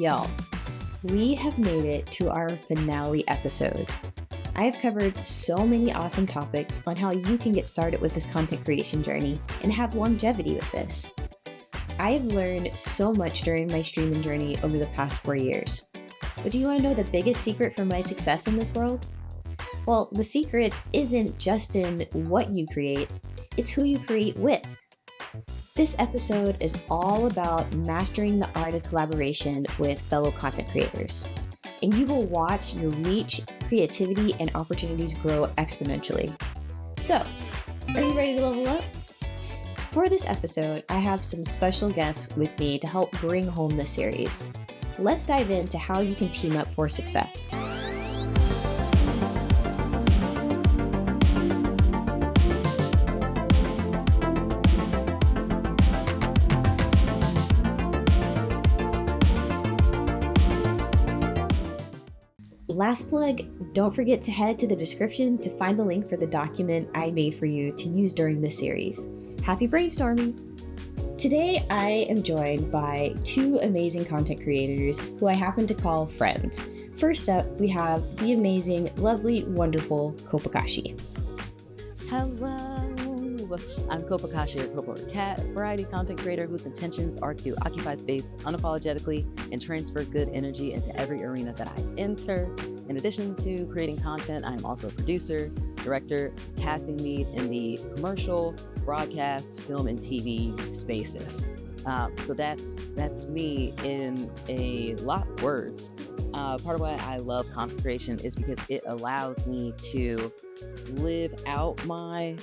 Y'all, we have made it to our finale episode. I have covered so many awesome topics on how you can get started with this content creation journey and have longevity with this. I have learned so much during my streaming journey over the past 4 years. But do you want to know the biggest secret for my success in this world? Well, the secret isn't just in what you create, it's who you create with. This episode is all about mastering the art of collaboration with fellow content creators. And you will watch your reach, creativity, and opportunities grow exponentially. So, are you ready to level up? For this episode, I have some special guests with me to help bring home this series. Let's dive into how you can team up for success. Last plug, don't forget to head to the description to find the link for the document I made for you to use during this series. Happy brainstorming! Today, I am joined by two amazing content creators who I happen to call friends. First up, we have the amazing, lovely, wonderful Kopakashi. Hello, I'm Kopakashi, a corporate cat, variety content creator whose intentions are to occupy space unapologetically and transfer good energy into every arena that I enter. In addition to creating content, I am also a producer, director, casting lead in the commercial, broadcast, film, and TV spaces. So that's me in a lot of words. Part of why I love content creation is because it allows me to live out my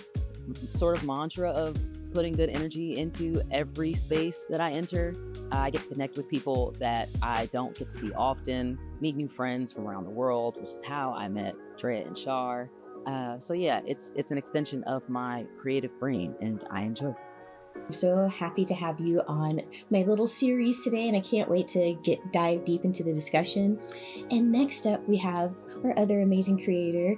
sort of mantra of putting good energy into every space that I enter. I get to connect with people that I don't get to see often, meet new friends from around the world, which is how I met Drea and Shar. So yeah, it's an extension of my creative brain, and I enjoy it. I'm so happy to have you on my little series today, and I can't wait to dive deep into the discussion. And next up, we have our other amazing creator,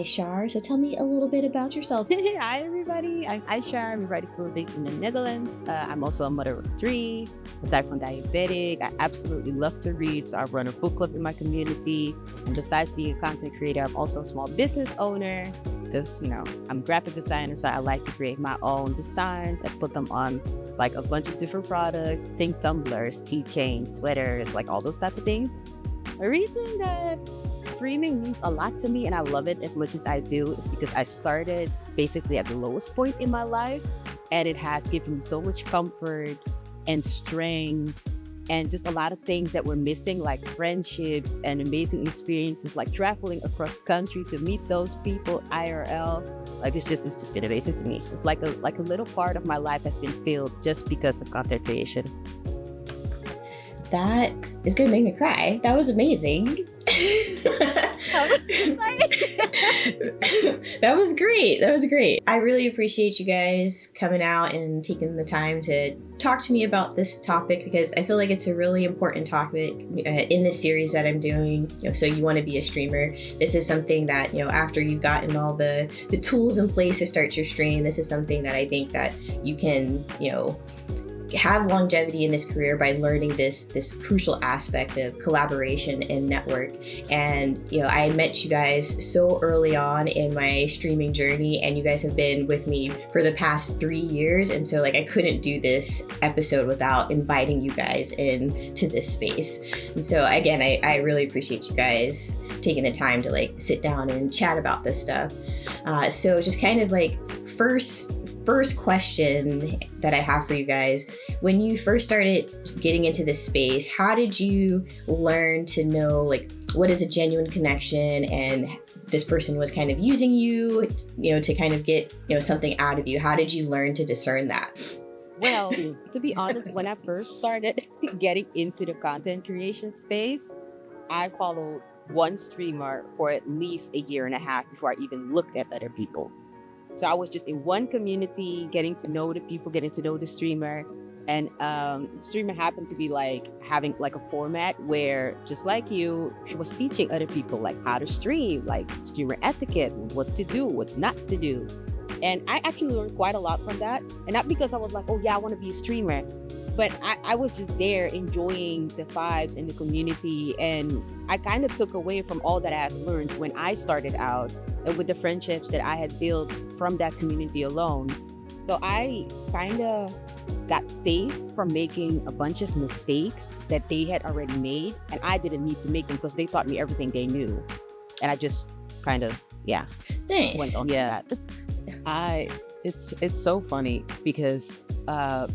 Shar. So tell me a little bit about yourself. Hi, everybody. I'm Aishar. I'm a writer school based in the Netherlands. I'm also a mother of 3, a type 1 diabetic. I absolutely love to read, so I run a book club in my community. And besides being a content creator, I'm also a small business owner. Because, I'm a graphic designer, so I like to create my own designs. I put them on like a bunch of different products, think tumblers, keychains, sweaters, like all those type of things. The reason that streaming means a lot to me and I love it as much as I do is because I started basically at the lowest point in my life, and it has given me so much comfort and strength and just a lot of things that were missing, like friendships and amazing experiences, like traveling across country to meet those people IRL. Like it's just been amazing to me. It's like a little part of my life has been filled just because of content creation. That is gonna make me cry. That was amazing. That was great. I really appreciate you guys coming out and taking the time to talk to me about this topic, because I feel like it's a really important topic in this series that I'm doing. So you want to be a streamer. This is something that, after you've gotten all the tools in place to start your stream, this is something that I think that you can, have longevity in this career by learning this crucial aspect of collaboration and network. And I met you guys so early on in my streaming journey, and you guys have been with me for the past 3 years, and so I couldn't do this episode without inviting you guys into this space. And so again, I really appreciate you guys taking the time to sit down and chat about this stuff. So just kind of first question that I have for you guys: when you first started getting into this space, how did you learn to know what is a genuine connection and this person was kind of using you, to kind of get something out of you? How did you learn to discern that? Well, to be honest, when I first started getting into the content creation space, I followed one streamer for at least 1.5 years before I even looked at other people. So I was just in one community, getting to know the people, getting to know the streamer. And the streamer happened to be having a format where, just like you, she was teaching other people how to stream, streamer etiquette, what to do, what not to do. And I actually learned quite a lot from that. And not because I was oh yeah, I want to be a streamer. but I was just there enjoying the vibes and the community, and I kind of took away from all that I had learned when I started out and with the friendships that I had built from that community alone. So I kind of got saved from making a bunch of mistakes that they had already made, and I didn't need to make them because they taught me everything they knew, and I just kind of Nice. went on. It's so funny because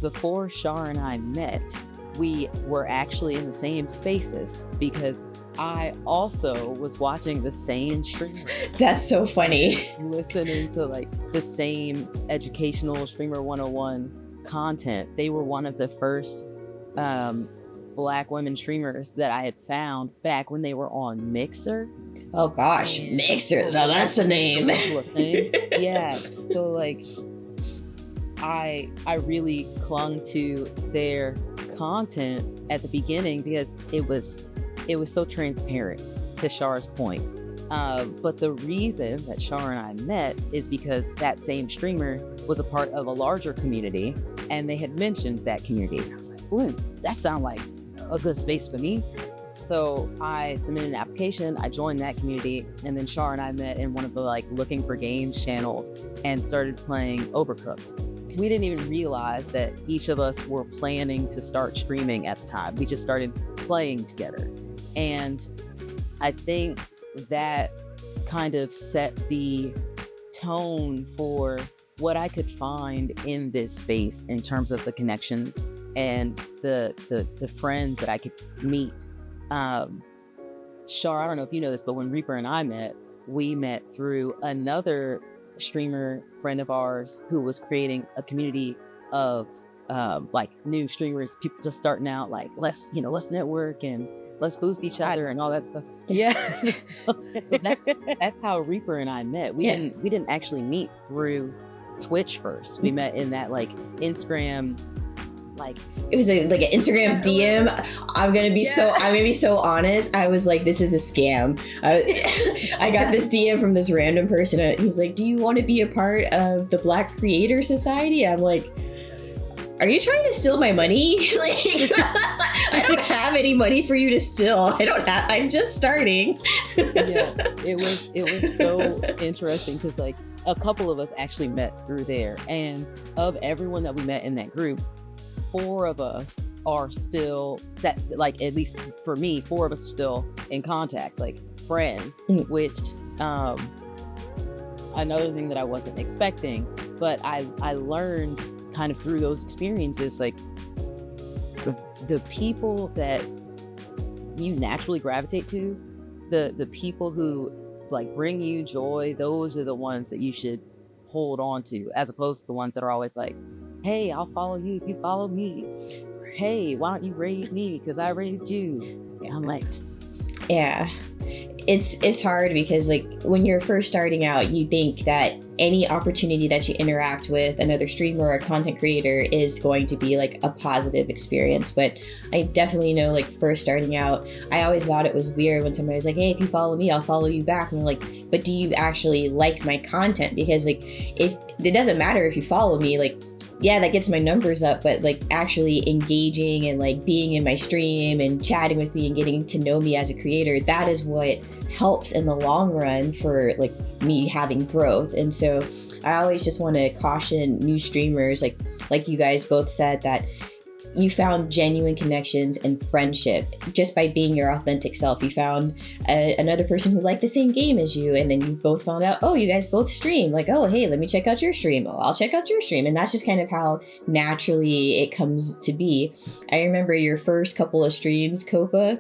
before Shar and I met, we were actually in the same spaces because I also was watching the same streamer, That's so funny. listening to like the same educational Streamer 101 content. They were one of the first Black women streamers that I had found back when they were on Mixer. Oh gosh, Mixer. Now that's the name. Yeah. So like I really clung to their content at the beginning because it was so transparent, to Shar's point. But the reason that Shar and I met is because that same streamer was a part of a larger community, and they had mentioned that community. And I was like, ooh, that sounds like a good space for me. So I submitted an application, I joined that community, and then Shar and I met in one of the like looking for games channels and started playing Overcooked. We didn't even realize that each of us were planning to start streaming at the time. We just started playing together. And I think that kind of set the tone for what I could find in this space in terms of the connections and the friends that I could meet. Shar, I don't know if you know this, but when Reaper and I met, we met through another streamer friend of ours who was creating a community of like new streamers, people just starting out, like let's network and let's boost each other and all that stuff. Yeah. so that's how Reaper and I met. We didn't actually meet through Twitch first. We met in that like Instagram, like it was like an Instagram DM. I'm gonna be so honest. I was like, this is a scam. I got this DM from this random person. He's like, do you want to be a part of the Black Creator Society? I'm like, are you trying to steal my money? Like, I don't have any money for you to steal. I'm just starting. Yeah, it was so interesting because like a couple of us actually met through there, and of everyone that we met in that group, 4 of us are still, that like, at least for me, 4 of us are still in contact, like friends, which another thing that I wasn't expecting, but I learned kind of through those experiences, like the people that you naturally gravitate to, the people who like bring you joy, those are the ones that you should hold on to, as opposed to the ones that are always like, hey, I'll follow you if you follow me. Hey, why don't you raid me because I raided you? I'm like, yeah, it's hard because like when you're first starting out, you think that any opportunity that you interact with another streamer or a content creator is going to be like a positive experience. But I definitely know, like first starting out, I always thought it was weird when somebody was like, hey, if you follow me, I'll follow you back. And I'm like, but do you actually like my content? Because like, if it doesn't matter if you follow me, like, yeah, that gets my numbers up, but like actually engaging and like being in my stream and chatting with me and getting to know me as a creator, that is what helps in the long run for like me having growth. And so I always just want to caution new streamers, like you guys both said, that you found genuine connections and friendship just by being your authentic self. You found another person who liked the same game as you, and then you both found out, oh, you guys both stream. Like, oh, hey, let me check out your stream. Oh, I'll check out your stream. And that's just kind of how naturally it comes to be. I remember your first couple of streams, Copa.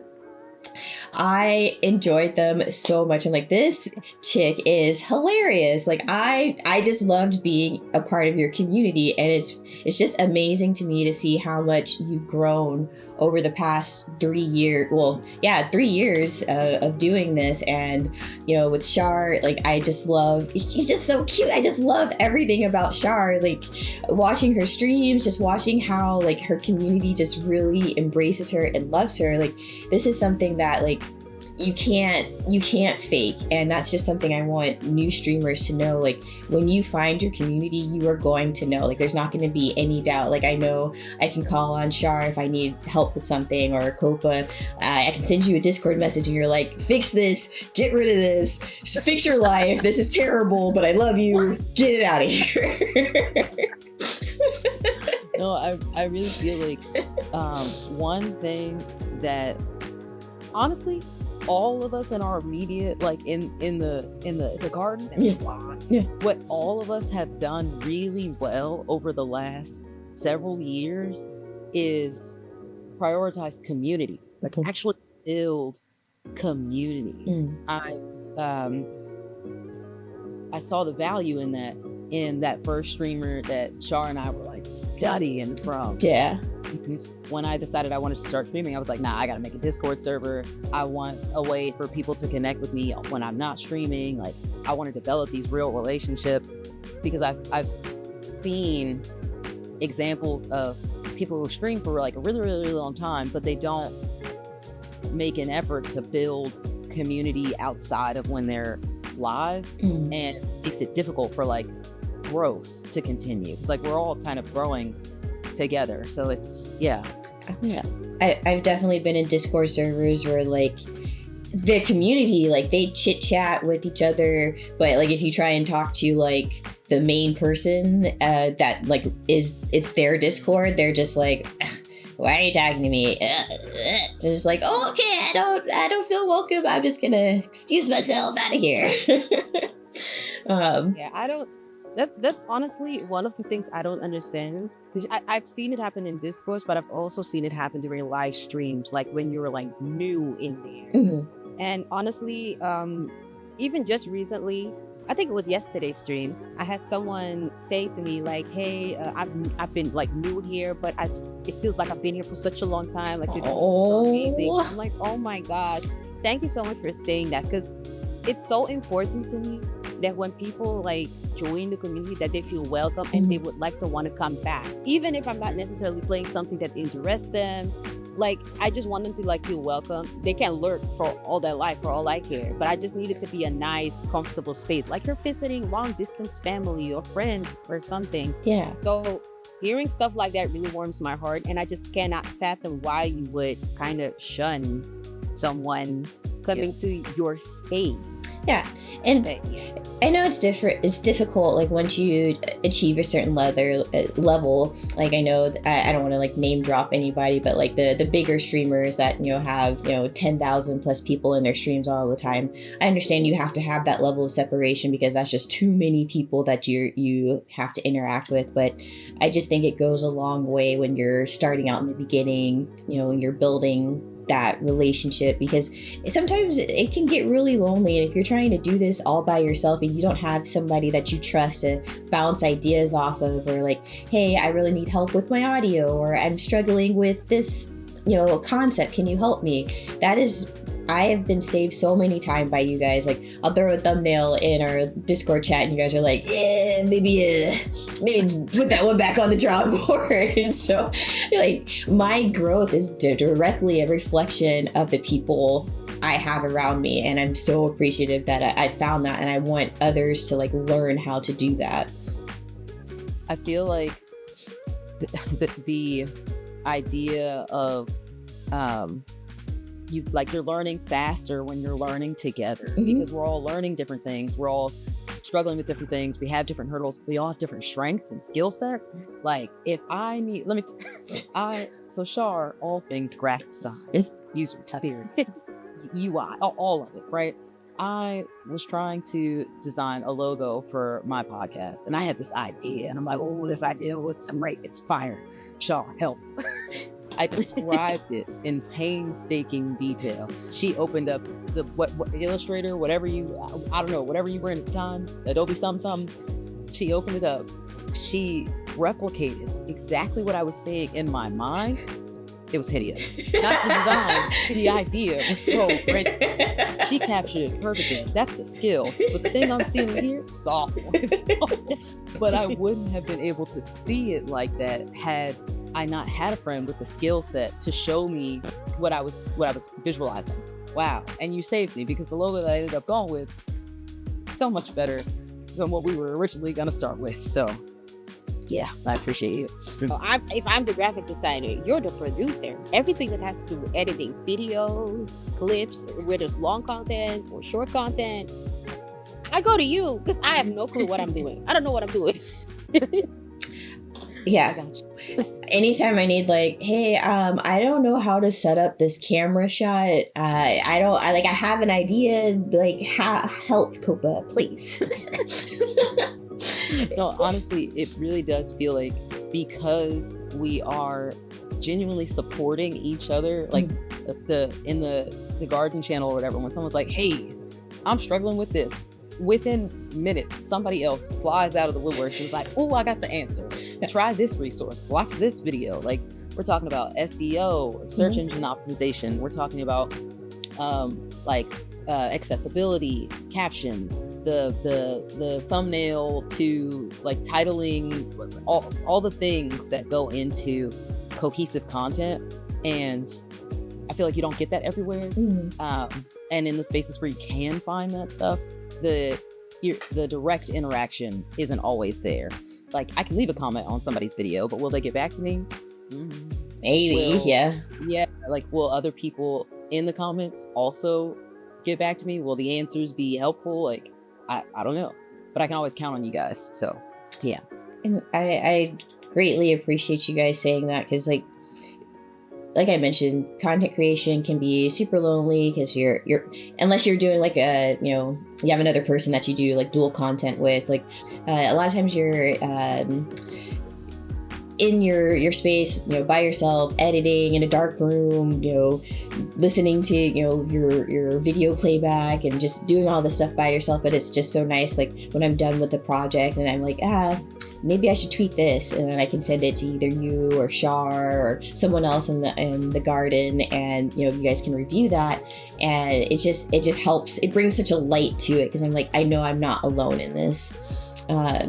I enjoyed them so much. I'm like, this chick is hilarious. Like I just loved being a part of your community, and it's just amazing to me to see how much you've grown over the past 3 years. Well, yeah, 3 years of doing this. And you know, with Shar, like she's just so cute. I just love everything about Shar. Like watching her streams, just watching how like her community just really embraces her and loves her. Like this is something that like you can't fake. And that's just something I want new streamers to know. Like, when you find your community, you are going to know. Like, there's not going to be any doubt. Like, I know I can call on Shar if I need help with something, or Copa. I can send you a Discord message and you're like, fix this, get rid of this, fix your life. This is terrible, but I love you. Get it out of here. No, I really feel like one thing that honestly all of us in our immediate, like in the garden and squad, what all of us have done really well over the last several years is prioritize community, like actually build community. I saw the value in that first streamer that Shar and I were like studying from. Yeah. When I decided I wanted to start streaming, I was like, nah, I gotta make a Discord server. I want a way for people to connect with me when I'm not streaming. Like, I want to develop these real relationships, because I've seen examples of people who stream for like a really, really, really long time, but they don't make an effort to build community outside of when they're live, and it makes it difficult for like growth to continue. It's like we're all kind of growing together, so it's I've definitely been in Discord servers where like the community, like they chit chat with each other, but like if you try and talk to like the main person that like it's their Discord, they're just like, why are you talking to me? They're just like, oh, okay, I don't feel welcome. I'm just gonna excuse myself out of here. I don't. That's honestly one of the things I don't understand. I've seen it happen in Discord, but I've also seen it happen during live streams, like when you're like new in there. And honestly, even just recently, I think it was yesterday's stream, I had someone say to me like, hey, I've been like new here, but it feels like I've been here for such a long time. Like, you're doing so amazing. I'm like, oh my gosh, thank you so much for saying that, because it's so important to me that when people like join the community, that they feel welcome and they would like to want to come back, even if I'm not necessarily playing something that interests them. Like, I just want them to like feel welcome. They can lurk for all their life, for all I care, but I just need it to be a nice, comfortable space, like you're visiting long distance family or friends or something. Yeah. So hearing stuff like that really warms my heart, and I just cannot fathom why you would kind of shun someone coming to your space. Yeah, and I know it's difficult, like once you achieve a certain level, like I know I don't want to like name drop anybody, but like the bigger streamers that, you know, have, you know, 10,000 plus people in their streams all the time, I understand you have to have that level of separation because that's just too many people that you have to interact with. But I just think it goes a long way when you're starting out in the beginning, you know, when you're building that relationship, because sometimes it can get really lonely, and if you're trying to do this all by yourself and you don't have somebody that you trust to bounce ideas off of, or like, hey, I really need help with my audio, or I'm struggling with this, you know, concept, can you help me? I have been saved so many times by you guys. Like, I'll throw a thumbnail in our Discord chat and you guys are like, yeah, maybe put that one back on the drawing board. And so like my growth is directly a reflection of the people I have around me. And I'm so appreciative that I found that, and I want others to like learn how to do that. I feel like the idea of you're learning faster when you're learning together, because we're all learning different things. We're all struggling with different things. We have different hurdles. We all have different strengths and skill sets. Like, if I need, so Shar, all things graphic design, user experience, UI, all of it, right? I was trying to design a logo for my podcast, and I had this idea, and I'm like, oh, this idea was great. It's fire. Shar, help. I described it in painstaking detail. She opened up the what Illustrator, whatever I don't know, whatever you were in at the time, Adobe something. She opened it up. She replicated exactly what I was saying in my mind. It was hideous. Not the design, the idea was so great. She captured it perfectly. That's a skill. But the thing I'm seeing here, it's awful. It's awful. But I wouldn't have been able to see it like that had I not had a friend with the skill set to show me what I was visualizing. wow. And you saved me, because the logo that I ended up going with is so much better than what we were originally going to start with. So yeah, I appreciate you. So if I'm the graphic designer, you're the producer. Everything that has to do with editing videos, clips, whether it's long content or short content, I go to you because I have no clue what I'm doing. I don't know what I'm doing. Yeah. I got you. Anytime I need like, hey, I don't know how to set up this camera shot. I have an idea. Like, help, Copa, please. No, honestly, it really does feel like, because we are genuinely supporting each other, like in the garden channel or whatever, when someone's like, hey, I'm struggling with this, within minutes somebody else flies out of the woodwork and is like, oh, I got the answer, try this resource, watch this video. Like, we're talking about SEO, search engine optimization, we're talking about accessibility, captions, the thumbnail to like titling, all the things that go into cohesive content. And I feel like you don't get that everywhere. And in the spaces where you can find that stuff, the direct interaction isn't always there. Like, I can leave a comment on somebody's video, but will they get back to me? Maybe. Yeah. Like, will other people in the comments also get back to me? Will the answers be helpful? Like, I don't know, but I can always count on you guys. So yeah. And I greatly appreciate you guys saying that, because like I mentioned, content creation can be super lonely, because you're unless you're doing like you have another person that you do like dual content with. Like a lot of times you're in your space, by yourself, editing in a dark room, listening to your video playback and just doing all this stuff by yourself. But it's just so nice, like when I'm done with the project and I'm like, maybe I should tweak this, and then I can send it to either you or Shar or someone else in the garden, and you guys can review that, and it just helps. It brings such a light to it, because I'm like, I know I'm not alone in this.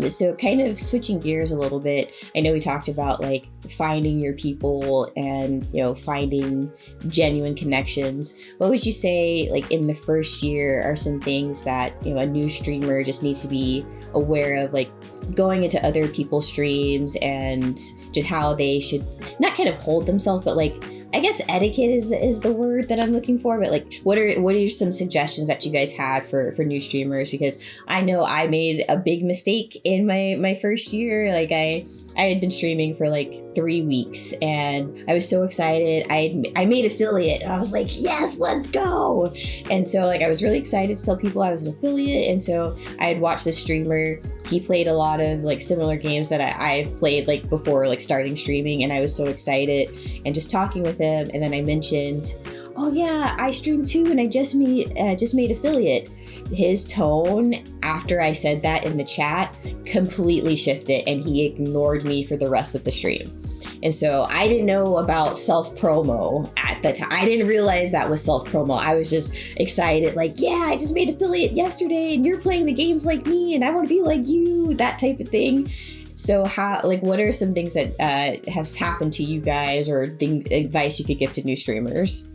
So kind of switching gears a little bit, I know we talked about like finding your people and finding genuine connections. What would you say, like in the first year, are some things that a new streamer just needs to be aware of, like going into other people's streams and just how they should not kind of hold themselves, but like, I guess etiquette is the word that I'm looking for, but like, what are some suggestions that you guys have for new streamers? Because I know I made a big mistake in my first year. Like I had been streaming for like 3 weeks, and I was so excited. I made affiliate, and I was like, yes, let's go. And so like I was really excited to tell people I was an affiliate, and so I had watched this streamer. He played a lot of like similar games that I've played like before, like starting streaming, and I was so excited. And just talking with him, and then I mentioned, oh yeah, I stream too, and I just made affiliate. His tone after I said that in the chat completely shifted, and he ignored me for the rest of the stream. And so I didn't know about self-promo at the time. I didn't realize that was self-promo. I was just excited, like, yeah, I just made affiliate yesterday, and you're playing the games like me, and I want to be like you, that type of thing. So what are some things that have happened to you guys, or advice you could give to new streamers?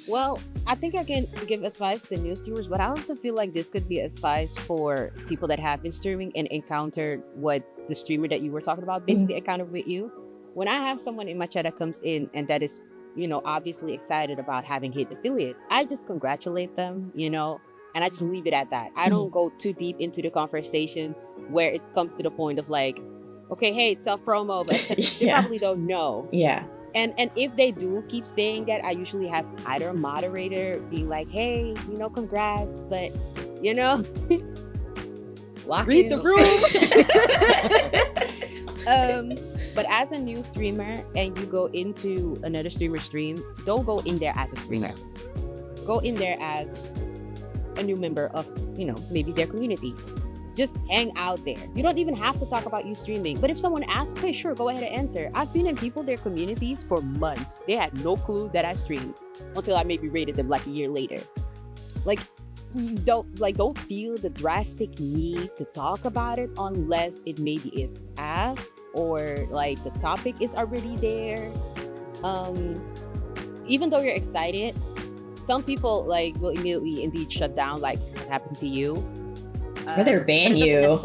Well, I think I can give advice to new streamers, but I also feel like this could be advice for people that have been streaming and encountered what the streamer that you were talking about basically encountered with you. When I have someone in my chat that comes in and that is, obviously excited about having hit affiliate, I just congratulate them, and I just leave it at that. I don't go too deep into the conversation where it comes to the point of like, okay, hey, it's self-promo, but they probably don't know. Yeah. And if they do keep saying that, I usually have either a moderator being like, hey, congrats, but, read the room. But as a new streamer and you go into another streamer stream, don't go in there as a streamer. Go in there as a new member of, maybe their community. Just hang out there. You don't even have to talk about you streaming. But if someone asks, hey, sure, go ahead and answer. I've been in their communities for months. They had no clue that I streamed until I maybe rated them like a year later. Like, don't feel the drastic need to talk about it unless it maybe is asked or like the topic is already there. Even though you're excited, some people like will immediately indeed shut down, like what happened to you. Or they'll ban you.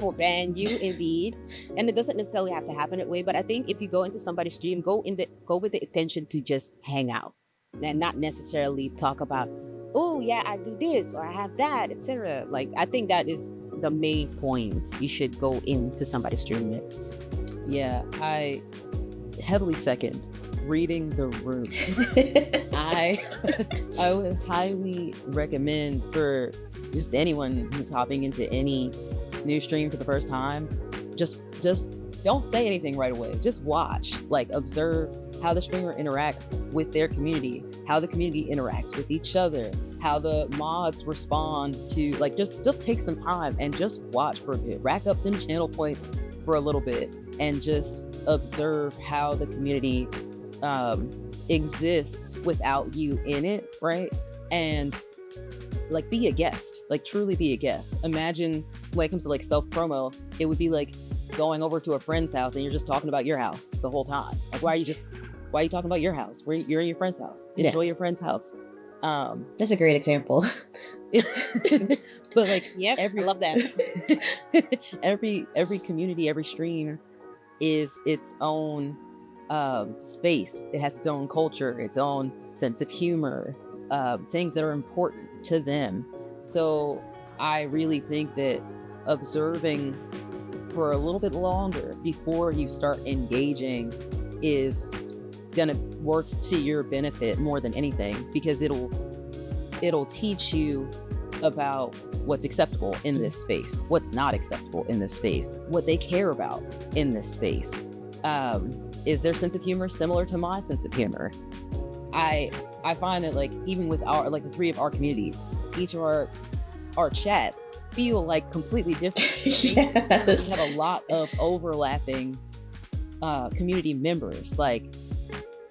Or ban you, indeed. And it doesn't necessarily have to happen that way. But I think if you go into somebody's stream, go with the intention to just hang out and not necessarily talk about, oh yeah, I do this or I have that, etc. Like I think that is the main point. You should go into somebody's stream. Yeah, I heavily second reading the room. I would highly recommend for just anyone who's hopping into any new stream for the first time, just don't say anything right away. Just watch, like observe how the streamer interacts with their community, how the community interacts with each other, how the mods respond to, like, just take some time and just watch for a bit, rack up them channel points for a little bit, and just observe how the community exists without you in it, right? And like be a guest, like truly be a guest. Imagine when it comes to like self promo, it would be like going over to a friend's house and you're just talking about your house the whole time. Like why are you talking about your house? You're in your friend's house. Enjoy your friend's house. That's a great example. But like, yep, I love that. every community, every stream is its own space. It has its own culture, its own sense of humor, things that are important to them. So I really think that observing for a little bit longer before you start engaging is gonna work to your benefit more than anything, because it'll teach you about what's acceptable in this space, what's not acceptable in this space, what they care about in this space. Is their sense of humor similar to my sense of humor? I find that like even with our like the three of our communities, each of our chats feel like completely different. Yes. We have a lot of overlapping community members, like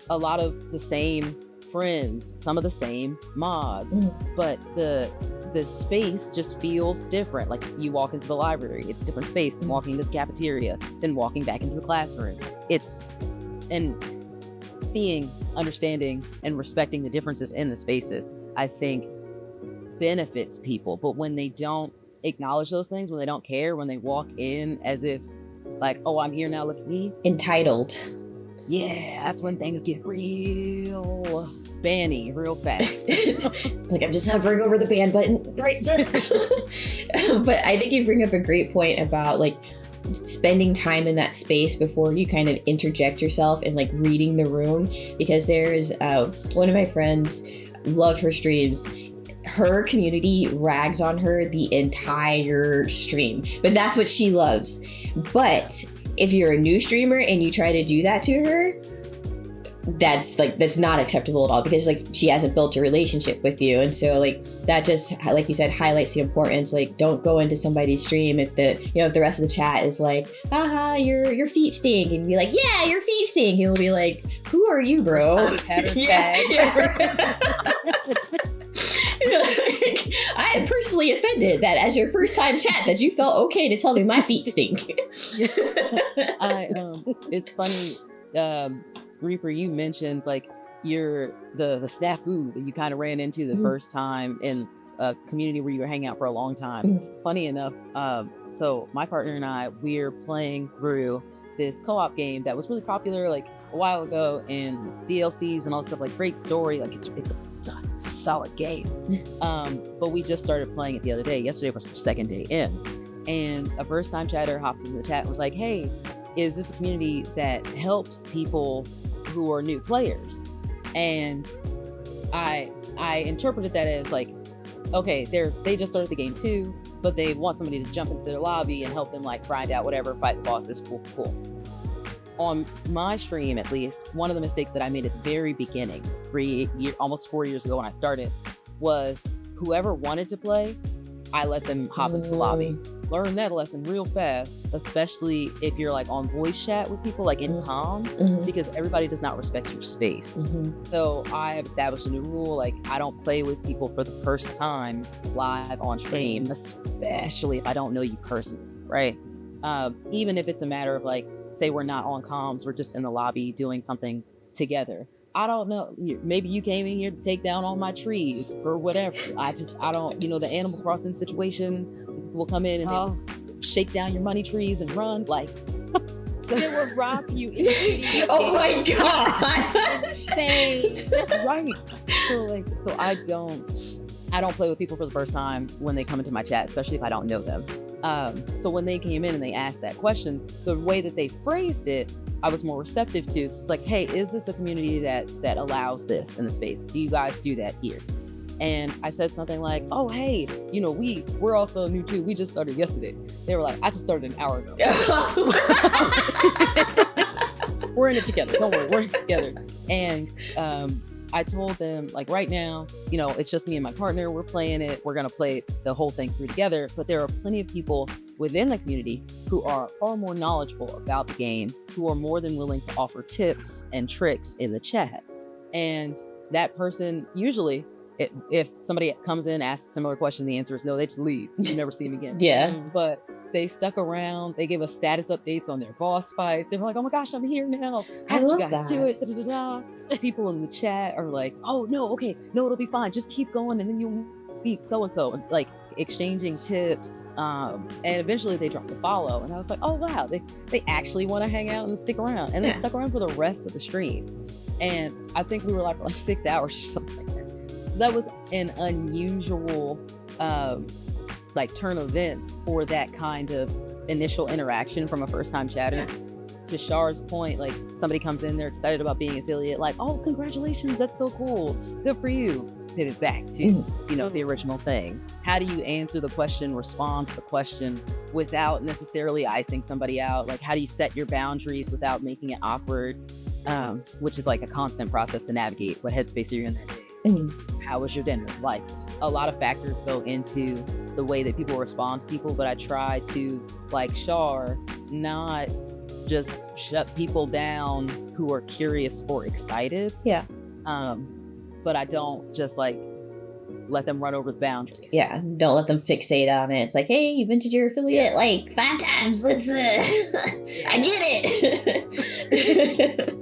a lot of the same friends, some of the same mods, but the space just feels different. Like you walk into the library, it's a different space than walking into the cafeteria, then walking back into the classroom. And seeing, understanding, and respecting the differences in the spaces, I think benefits people. But when they don't acknowledge those things, when they don't care, when they walk in as if like, oh, I'm here now, look at me. Entitled. Yeah, that's when things get real banny real fast. It's like I'm just hovering over the ban button right there. But I think you bring up a great point about like spending time in that space before you kind of interject yourself and like reading the room, because there's one of my friends, love her streams. Her community rags on her the entire stream, but that's what she loves. But if you're a new streamer and you try to do that to her, that's not acceptable at all, because like she hasn't built a relationship with you. And so like that just, like you said, highlights the importance. Like don't go into somebody's stream if the rest of the chat is like, haha, your feet stink, and be like, yeah, your feet stink. You'll be like, who are you, bro? Yeah. I am personally offended that as your first time chat that you felt okay to tell me my feet stink. It's funny, Reaper, you mentioned like the snafu that you kind of ran into the first time in a community where you were hanging out for a long time. Funny enough, so my partner and I, we're playing through this co-op game that was really popular like a while ago, and DLCs and all this stuff, like great story, like it's a solid game. But we just started playing it the other day. Yesterday was our second day in, and a first time chatter hopped into the chat and was like, hey, is this a community that helps people who are new players? And I interpreted that as like, okay, they just started the game too, but they want somebody to jump into their lobby and help them like grind out whatever, fight the bosses, cool. On my stream, at least, one of the mistakes that I made at the very beginning, almost 4 years ago when I started, was whoever wanted to play, I let them hop into the lobby. Learn that lesson real fast, especially if you're like on voice chat with people, like in comms, because everybody does not respect your space. So I have established a new rule, like I don't play with people for the first time live on stream, especially if I don't know you personally, right? Even if it's a matter of like, say we're not on comms, we're just in the lobby doing something together. I don't know. Maybe you came in here to take down all my trees or whatever. I don't, the Animal Crossing situation, people will come in and they'll shake down your money trees and run. Like, so they will rob you in the video Oh my game. god. Insane. right. So I don't play with people for the first time when they come into my chat, especially if I don't know them. So when they came in and they asked that question, the way that they phrased it, I was more receptive to. It's like, hey, is this a community that allows this in the space? Do you guys do that here? And I said something like, oh, hey, we're also new too. We just started yesterday. They were like, I just started an hour ago. We're in it together. Don't worry, we're in it together. And I told them, like, right now, it's just me and my partner. We're playing it. We're going to play the whole thing through together. But there are plenty of people within the community who are far more knowledgeable about the game, who are more than willing to offer tips and tricks in the chat. And that person, usually, if somebody comes in, asks a similar question, the answer is no, they just leave. You never see them again. Yeah. But they stuck around. They gave us status updates on their boss fights. They were like, oh my gosh, I'm here now. How did you guys do it? Da-da-da-da. People in the chat are like, oh, no, okay. No, it'll be fine. Just keep going. And then you'll beat so-and-so. Like, exchanging tips. And eventually they dropped a follow. And I was like, oh, wow. They actually want to hang out and stick around. And they stuck around for the rest of the stream. And I think we were like 6 hours or something like that. So that was an unusual turn of events for that kind of initial interaction from a first-time chatter. To Shar's point, like, somebody comes in, they're excited about being affiliate, like, oh, congratulations, that's so cool, good for you. Pivot back to the original thing. How do you answer the question, respond to the question without necessarily icing somebody out? Like, how do you set your boundaries without making it awkward? Which is like a constant process to navigate. What headspace are you in that day? How was your dinner? Like, a lot of factors go into the way that people respond to people, but I try to, like Shar, not just shut people down who are curious or excited. Yeah. But I don't just let them run over the boundaries. Yeah, don't let them fixate on it. It's like, hey, you vented your affiliate 5 times. Let's I get it.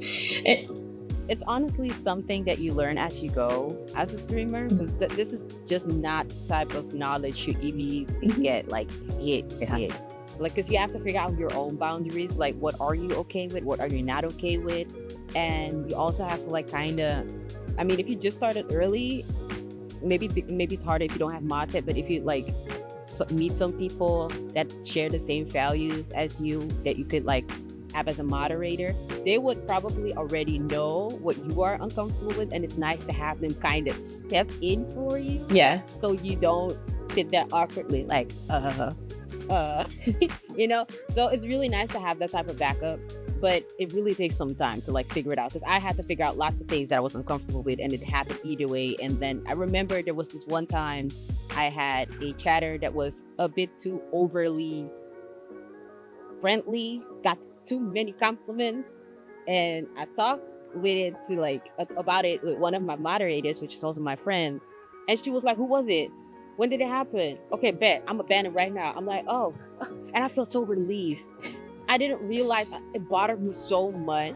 It's honestly something that you learn as you go as a streamer, because this is just not the type of knowledge you immediately get because you have to figure out your own boundaries, like what are you okay with, what are you not okay with, and you also have to if you just started early, maybe it's harder if you don't have mods yet, but if you meet some people that share the same values as you, that you could have as a moderator, they would probably already know what you are uncomfortable with, and it's nice to have them kind of step in for you. Yeah. So you don't sit there awkwardly So it's really nice to have that type of backup, but it really takes some time to figure it out, because I had to figure out lots of things that I was uncomfortable with, and it happened either way. And then I remember there was this one time I had a chatter that was a bit too overly friendly, got too many compliments, and I talked with it about it with one of my moderators, which is also my friend, and she was like, who was it? When did it happen? Okay, bet. I'm abandoning right now. I'm like, oh, and I felt so relieved. I didn't realize it bothered me so much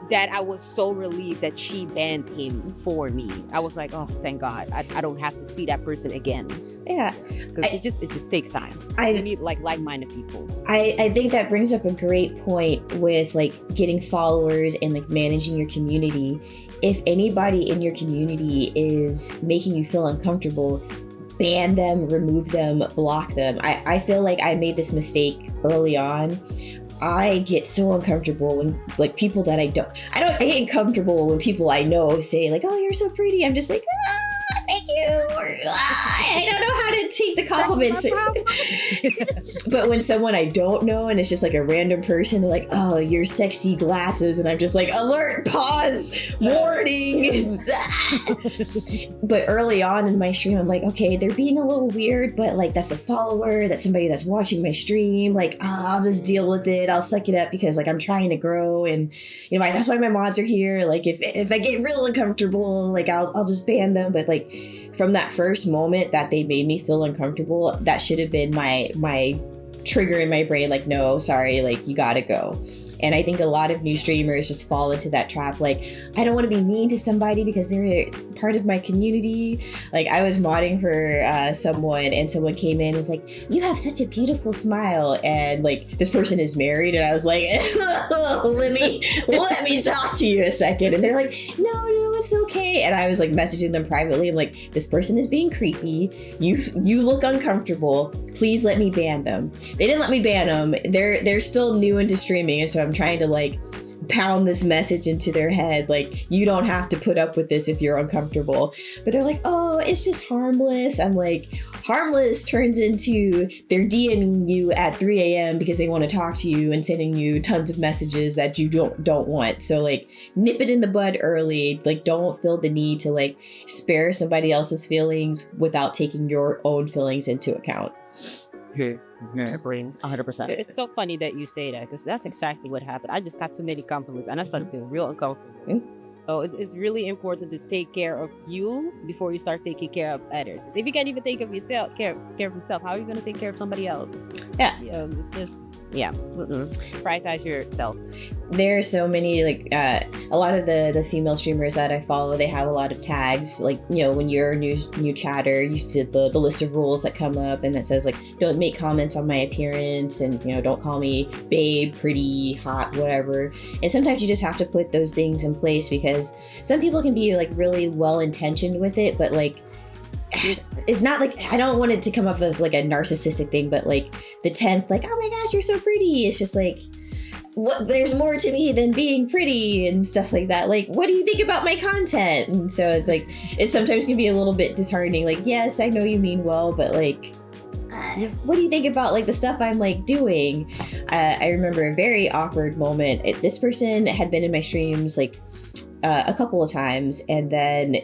that I was so relieved that she banned him for me. I was like, oh, thank God. I don't have to see that person again. Yeah. Because it just takes time. I need like-minded people. I think that brings up a great point with getting followers and managing your community. If anybody in your community is making you feel uncomfortable, ban them, remove them, block them. I feel like I made this mistake early on. I get so uncomfortable when people that I get comfortable when people I know say oh, you're so pretty. I'm just like, thank you. Or, I don't know how to take the compliments. But when someone I don't know and it's just a random person, they're like, oh, your sexy glasses. And I'm just like, alert, pause, warning. But early on in my stream, I'm like, okay, they're being a little weird, but that's a follower, that's somebody that's watching my stream. I'll just deal with it. I'll suck it up because I'm trying to grow. And, that's why my mods are here. If I get real uncomfortable, I'll just ban them. But from that first moment that they made me feel uncomfortable, that should have been my trigger in my brain. No, sorry, you gotta go. And I think a lot of new streamers just fall into that trap. Like, I don't want to be mean to somebody because they're part of my community. Like, I was modding for someone, and someone came in and was like, you have such a beautiful smile. And like, this person is married. And I was like, let me talk to you a second. And they're like, no, it's okay. And I was like messaging them privately. I'm like, this person is being creepy. You look uncomfortable. Please let me ban them. They didn't let me ban them. They're still new into streaming, and so I'm trying to like pound this message into their head, like, you don't have to put up with this if you're uncomfortable. But they're like, oh, it's just harmless. I'm like, harmless turns into they're DMing you at 3 a.m. because they want to talk to you and sending you tons of messages that you don't want. So like, nip it in the bud early. Like, don't feel the need to like spare somebody else's feelings without taking your own feelings into account. Agree, 100%. It's so funny that you say that, because that's exactly what happened. I just got too many compliments and I started feeling real uncomfortable. So it's really important to take care of you before you start taking care of others. Because if you can't even take care of yourself, how are you going to take care of somebody else? Yeah. So it's just, prioritize yourself. There are so many, like, a lot of the female streamers that I follow, they have a lot of tags. Like, you know, when you're a new chatter, you see the list of rules that come up, and that says, like, don't make comments on my appearance, and, you know, don't call me babe, pretty, hot, whatever. And sometimes you just have to put those things in place, because some people can be, like, really well-intentioned with it, but, like, it's not like, I don't want it to come off as like a narcissistic thing, but like the 10th, like, oh my gosh, you're so pretty. It's just like, what? There's more to me than being pretty and stuff like that. Like, what do you think about my content? And so it's like, it sometimes can be a little bit disheartening. Like, yes, I know you mean well, but like, what do you think about like the stuff I'm like doing? I remember a very awkward moment. This person had been in my streams like a couple of times, and then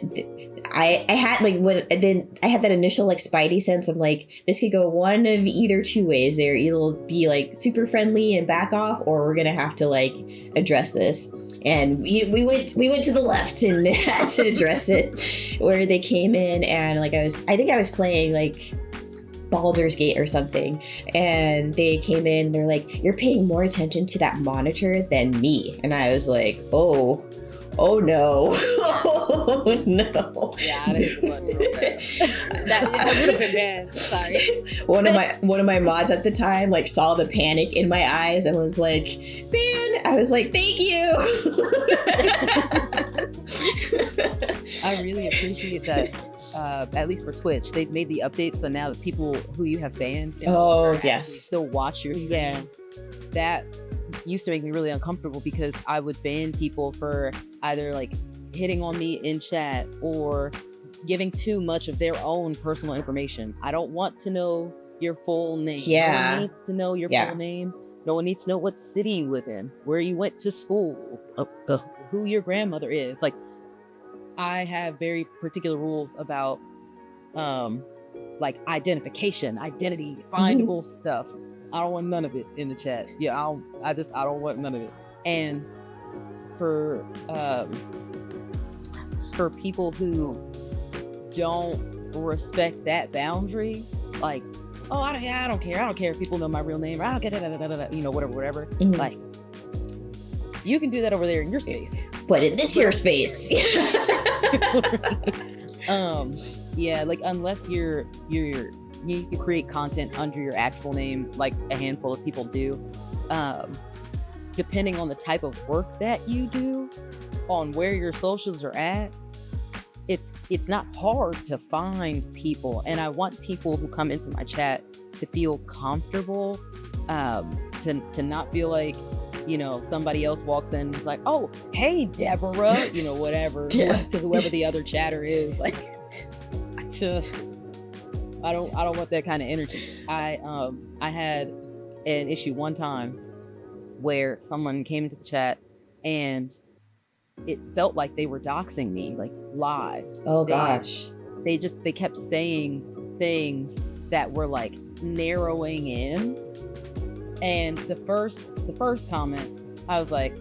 I had I had that initial like spidey sense. I'm like, this could go one of either two ways. They're either be like super friendly and back off, or we're gonna have to like address this. And we went to the left and had to address it, where they came in and like I think I was playing like Baldur's Gate or something, and they came in, they're like, you're paying more attention to that monitor than me. And I was like, oh no. Oh no. Yeah, I didn't want that would have been bad. Sorry. One of my mods at the time like saw the panic in my eyes and was like, man, I was like, thank you. I really appreciate that. At least for Twitch, they've made the updates, so now the people who you have banned still watch your stream. That used to make me really uncomfortable, because I would ban people for either like hitting on me in chat or giving too much of their own personal information. I don't want to know your full name. Yeah. No one needs to know your full name. No one needs to know what city you live in, where you went to school, who your grandmother is. Like, I have very particular rules about like identification, identity, findable stuff. I don't want none of it in the chat. Yeah, I don't want none of it. And for people who don't respect that boundary, like, oh, I don't care. I don't care if people know my real name. I don't get you know, whatever. Mm-hmm. Like, you can do that over there in your space. But in this your space. Yeah, like, unless you create content under your actual name, like a handful of people do, depending on the type of work that you do, on where your socials are at, it's not hard to find people. And I want people who come into my chat to feel comfortable, to not feel like, you know, somebody else walks in and is like, oh, hey, Deborah, you know, whatever, to whoever the other chatter is. Like, I don't want that kind of energy. I had an issue one time where someone came into the chat and it felt like they were doxing me, like, live. Oh gosh. They kept saying things that were like narrowing in. And the first comment, I was like,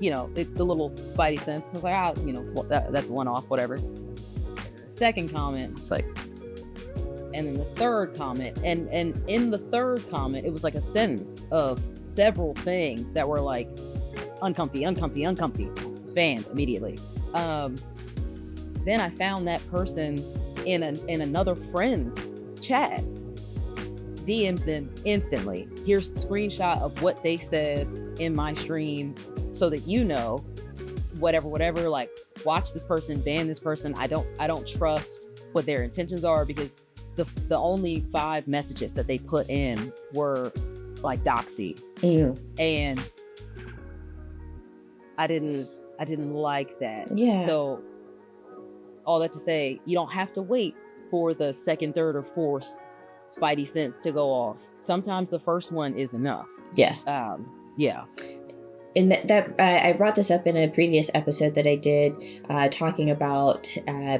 you know, the little spidey sense. I was like, you know, that's one off, whatever. Second comment, it's like, and then the third comment, and in the third comment, it was like a sentence of several things that were like uncomfy, banned immediately. Then I found that person in another friend's chat, DM'd them instantly. Here's the screenshot of what they said in my stream, so that you know, whatever, like, watch this person, ban this person. I don't trust what their intentions are, because the only 5 messages that they put in were like doxy. And I didn't like that. Yeah. So all that to say, you don't have to wait for the second, third, or fourth spidey sense to go off. Sometimes the first one is enough. Yeah. Yeah. And that I brought this up in a previous episode that I did, talking about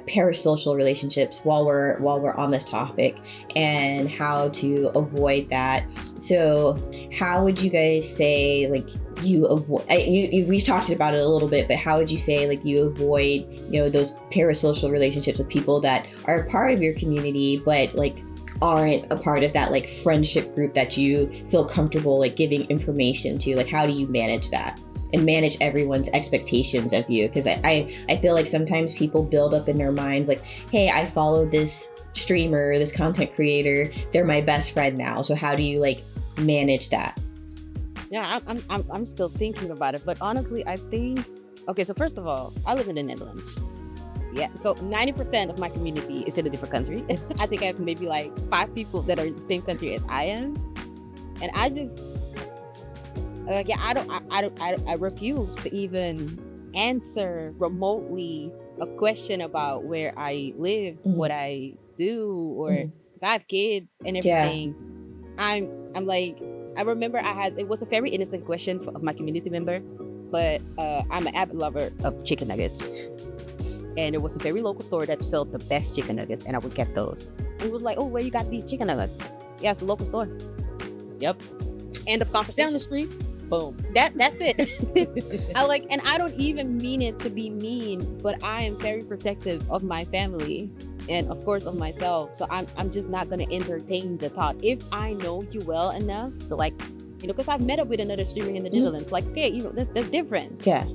parasocial relationships while we're on this topic, and how to avoid that. So how would you guys say, like, you avoid, we've talked about it a little bit, but how would you say, like, you avoid, you know, those parasocial relationships with people that are a part of your community, but like aren't a part of that like friendship group that you feel comfortable like giving information to? Like, how do you manage that and manage everyone's expectations of you? Because I feel like sometimes people build up in their minds like, hey, I follow this streamer, this content creator, they're my best friend now. So how do you like manage that? Yeah, I'm still thinking about it, but honestly, I think, okay, so first of all, I live in the Netherlands. Yeah, so 90% of my community is in a different country. I think I have maybe like 5 people that are in the same country as I am, and I just like, yeah, I refuse to even answer remotely a question about where I live, what I do, or because I have kids and everything. Yeah. I'm like, I remember it was a very innocent question of my community member, but I'm an avid lover of chicken nuggets. And it was a very local store that sold the best chicken nuggets, and I would get those. And it was like, oh, where you got these chicken nuggets? Yeah, it's a local store. Yep. End of conversation. Down the street. Boom. That's it. I like, and I don't even mean it to be mean, but I am very protective of my family and of course of myself. So I'm just not gonna entertain the thought. If I know you well enough to, like, you know, because I've met up with another streamer in the Netherlands, like, okay, you know, that's different. Yeah.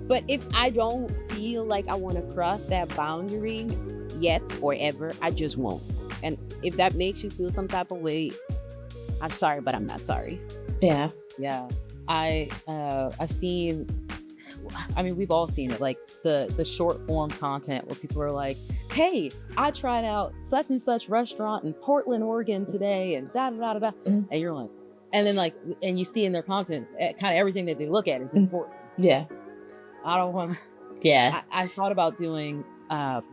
But if I don't feel like I want to cross that boundary yet or ever, I just won't. And if that makes you feel some type of way, I'm sorry, but I'm not sorry. Yeah. Yeah. I've seen, I mean, we've all seen it, like the short form content where people are like, hey, I tried out such and such restaurant in Portland, Oregon today, and da da da da. And you're like, and then like, and you see in their content, kind of everything that they look at is important. Yeah. I don't want. Yeah. I thought about doing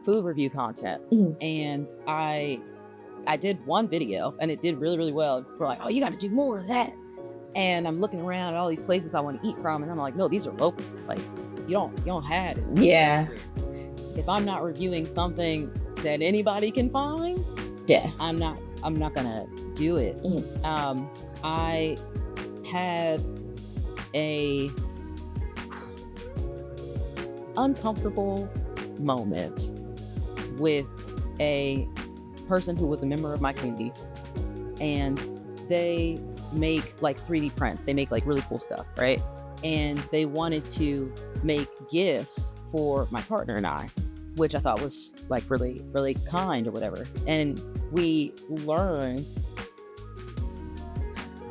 food review content, and I did one video, and it did really, really well. We're like, oh, you got to do more of that. And I'm looking around at all these places I want to eat from, and I'm like, no, these are local. Like, you don't have it. Yeah. If I'm not reviewing something that anybody can find, yeah, I'm not gonna do it. I had a uncomfortable moment with a person who was a member of my community, and they make like 3D prints. They make like really cool stuff, right? And they wanted to make gifts for my partner and I, which I thought was like really, really kind or whatever. And we learned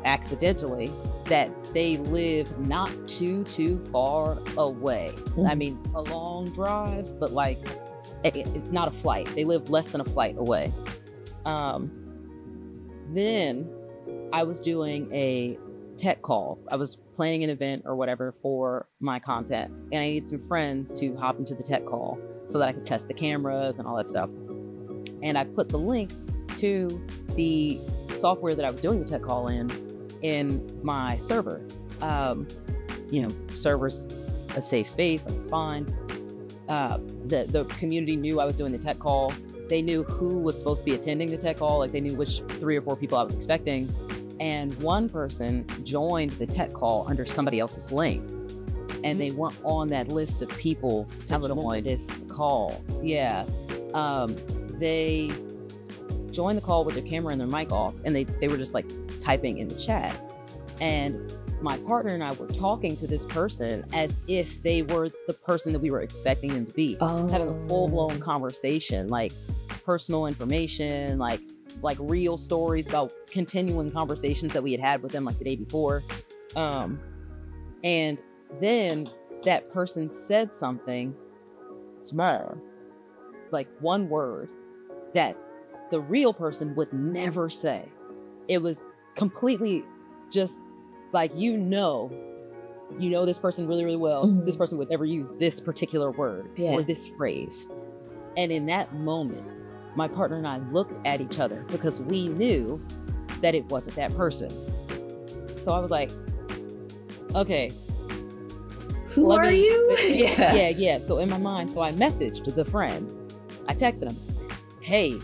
accidentally that they live not too far away. I mean, a long drive, but like it's not a flight. They live less than a flight away. Then I was doing a tech call. I was planning an event or whatever for my content, and I needed some friends to hop into the tech call so that I could test the cameras and all that stuff. And I put the links to the software that I was doing the tech call in my server. Server's a safe space, like it's fine. The community knew I was doing the tech call. They knew who was supposed to be attending the tech call. Like, they knew which 3 or 4 people I was expecting. And one person joined the tech call under somebody else's link. And they weren't on that list of people to join this call. Yeah. They joined the call with their camera and their mic off, and they were just like typing in the chat. And my partner and I were talking to this person as if they were the person that we were expecting them to be, having a full-blown conversation, like personal information, like real stories about continuing conversations that we had with them like the day before. And then that person said something, smile, like one word that the real person would never say. It was completely just like, you know this person really, really well. Mm-hmm. This person would never use this particular word or this phrase. And in that moment, my partner and I looked at each other because we knew that it wasn't that person. So I was like, okay. Who are you? Yeah. So in my mind, so I messaged the friend. I texted him, hey,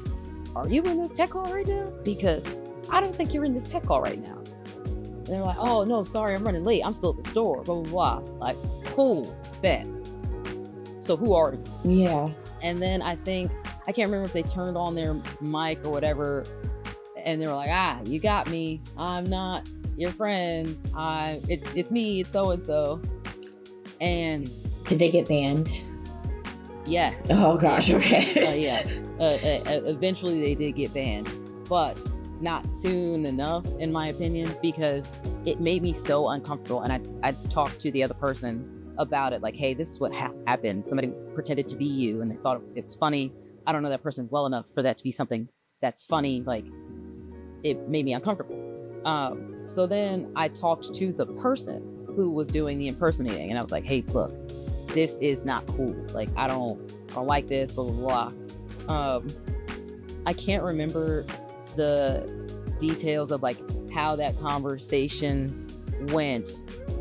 are you in this tech call right now? Because I don't think you're in this tech call right now. And they're like, oh, no, sorry, I'm running late. I'm still at the store, blah, blah, blah. Like, cool, bet. So who are you? Yeah. And then I can't remember if they turned on their mic or whatever. And they were like, you got me. I'm not your friend. It's me, it's so-and-so. And did they get banned? Yes. Oh gosh, okay. Yeah. Eventually they did get banned, but not soon enough, in my opinion, because it made me so uncomfortable. And I talked to the other person about it, like, hey, this is what happened. Somebody pretended to be you and they thought it was funny. I don't know that person well enough for that to be something that's funny. Like, it made me uncomfortable. So then I talked to the person who was doing the impersonating, and I was like, hey, look, this is not cool. Like, I don't like this, blah, blah, blah. I can't remember the details of like how that conversation went,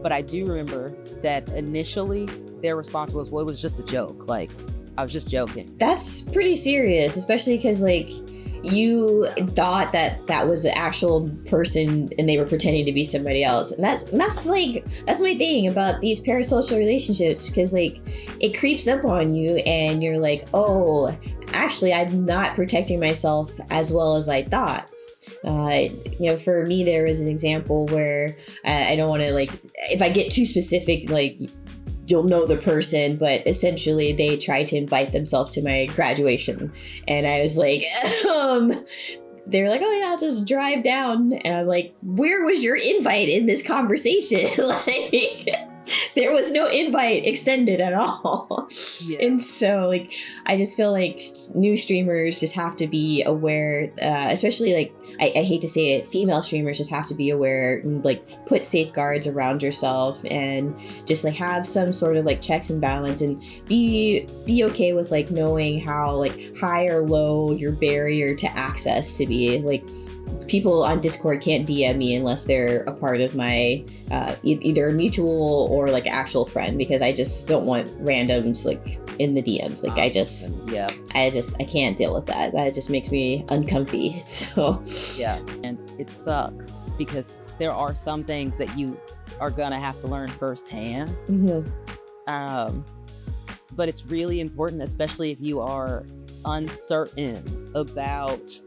but I do remember that initially their response was, well, it was just a joke. Like, I was just joking. That's pretty serious, especially because like you thought that was the actual person and they were pretending to be somebody else. And that's my thing about these parasocial relationships, because like it creeps up on you and you're like, oh, actually I'm not protecting myself as well as I thought. For me, there was an example where I don't want to, like, if I get too specific, like, you'll know the person, but essentially they tried to invite themselves to my graduation. And I was like, they were like, oh yeah, I'll just drive down. And I'm like, where was your invite in this conversation? Like, there was no invite extended at all. Yeah. And so like, I just feel like new streamers just have to be aware, especially like, I hate to say it, female streamers just have to be aware and like put safeguards around yourself and just like have some sort of like checks and balance, and be okay with like knowing how like high or low your barrier to access to be. Like, people on Discord can't DM me unless they're a part of my either a mutual or like actual friend, because I just don't want randoms like in the DMs. Like, I can't deal with that. That just makes me uncomfy. So yeah, and it sucks because there are some things that you are gonna have to learn firsthand. Mm-hmm. But it's really important, especially if you are uncertain about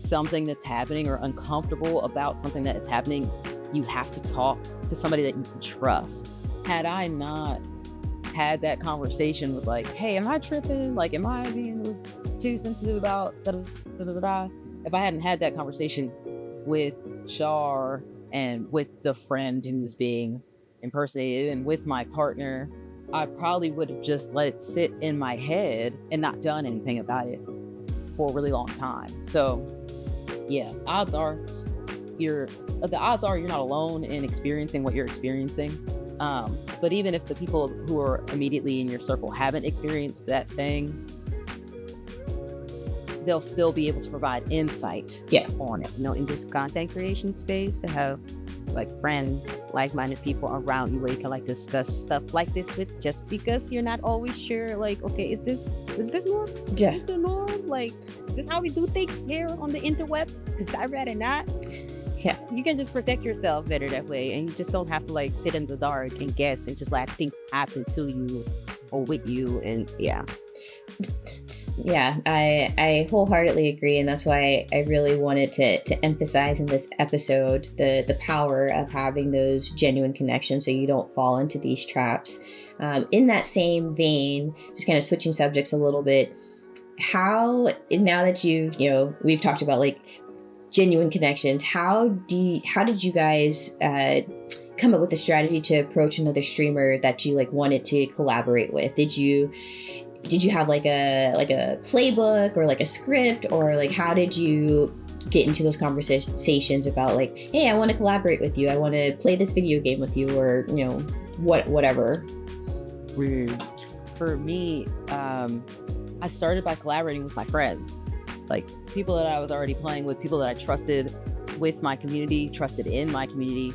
something that's happening or uncomfortable about something that is happening. You have to talk to somebody that you can trust. Had I not had that conversation with like, hey, am I tripping? Like, am I being too sensitive about da-da-da-da-da? If I hadn't had that conversation with Shar and with the friend who was being impersonated and with my partner, I probably would have just let it sit in my head and not done anything about it for a really long time. So yeah, the odds are you're not alone in experiencing what you're experiencing. But even if the people who are immediately in your circle haven't experienced that thing, they'll still be able to provide insight on it. In this content creation space, to have like friends, like-minded people around you where you can like discuss stuff like this with, just because you're not always sure, like, okay, is this norm? Yeah. Is this the norm? Like, is this how we do things here on the interweb? Because I'd rather not. Yeah, you can just protect yourself better that way, and you just don't have to like sit in the dark and guess and just let things happen to you or with you. And yeah, Yeah, I wholeheartedly agree, and that's why I really wanted to emphasize in this episode the power of having those genuine connections, so you don't fall into these traps. In that same vein, just kind of switching subjects a little bit, how, now that we've talked about like genuine connections, how did you guys come up with a strategy to approach another streamer that you like wanted to collaborate with? Did you have like a playbook or like a script, or like how did you get into those conversations about like, hey, I want to collaborate with you, I want to play this video game with you, or whatever? For me, I started by collaborating with my friends, like people that I was already playing with, people that I trusted with my community, trusted in my community,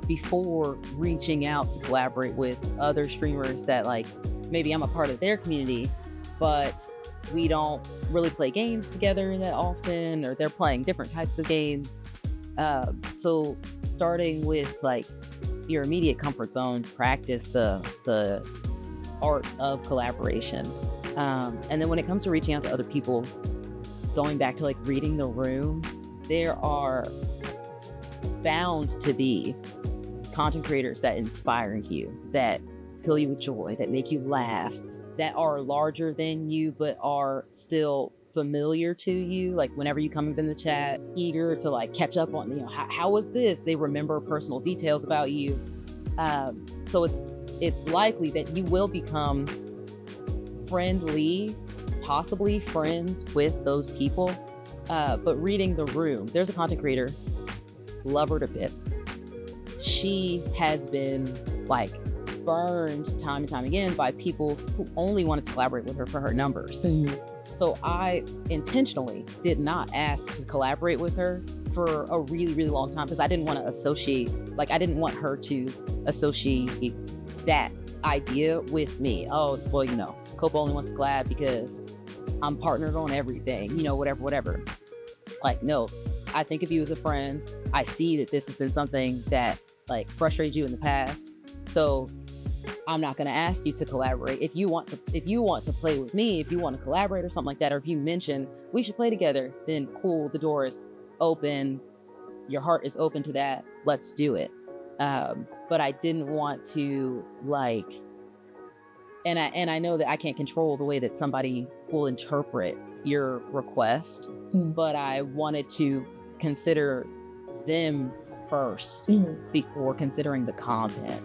before reaching out to collaborate with other streamers that like maybe I'm a part of their community, but we don't really play games together that often, or they're playing different types of games. So starting with like your immediate comfort zone, practice the art of collaboration. And then when it comes to reaching out to other people, going back to like reading the room, there are bound to be content creators that inspire you, that fill you with joy, that make you laugh, that are larger than you but are still familiar to you. Like whenever you come up in the chat, eager to like catch up on, how was this? They remember personal details about you. So it's likely that you will become friendly, possibly friends with those people. But reading the room, there's a content creator, love her to bits. She has been like burned time and time again by people who only wanted to collaborate with her for her numbers. Mm-hmm. So I intentionally did not ask to collaborate with her for a really, really long time, because I didn't want to I didn't want her to associate that idea with me. Oh, well, Copa only wants to collab because I'm partnered on everything, whatever. Like, no, I think of you as a friend. I see that this has been something that like frustrated you in the past. So I'm not going to ask you to collaborate. If you want to play with me, if you want to collaborate or something like that, or if you mention we should play together, then cool, the door is open. Your heart is open to that. Let's do it. But I didn't want to and I know that I can't control the way that somebody will interpret your request, but I wanted to consider them first before considering the content.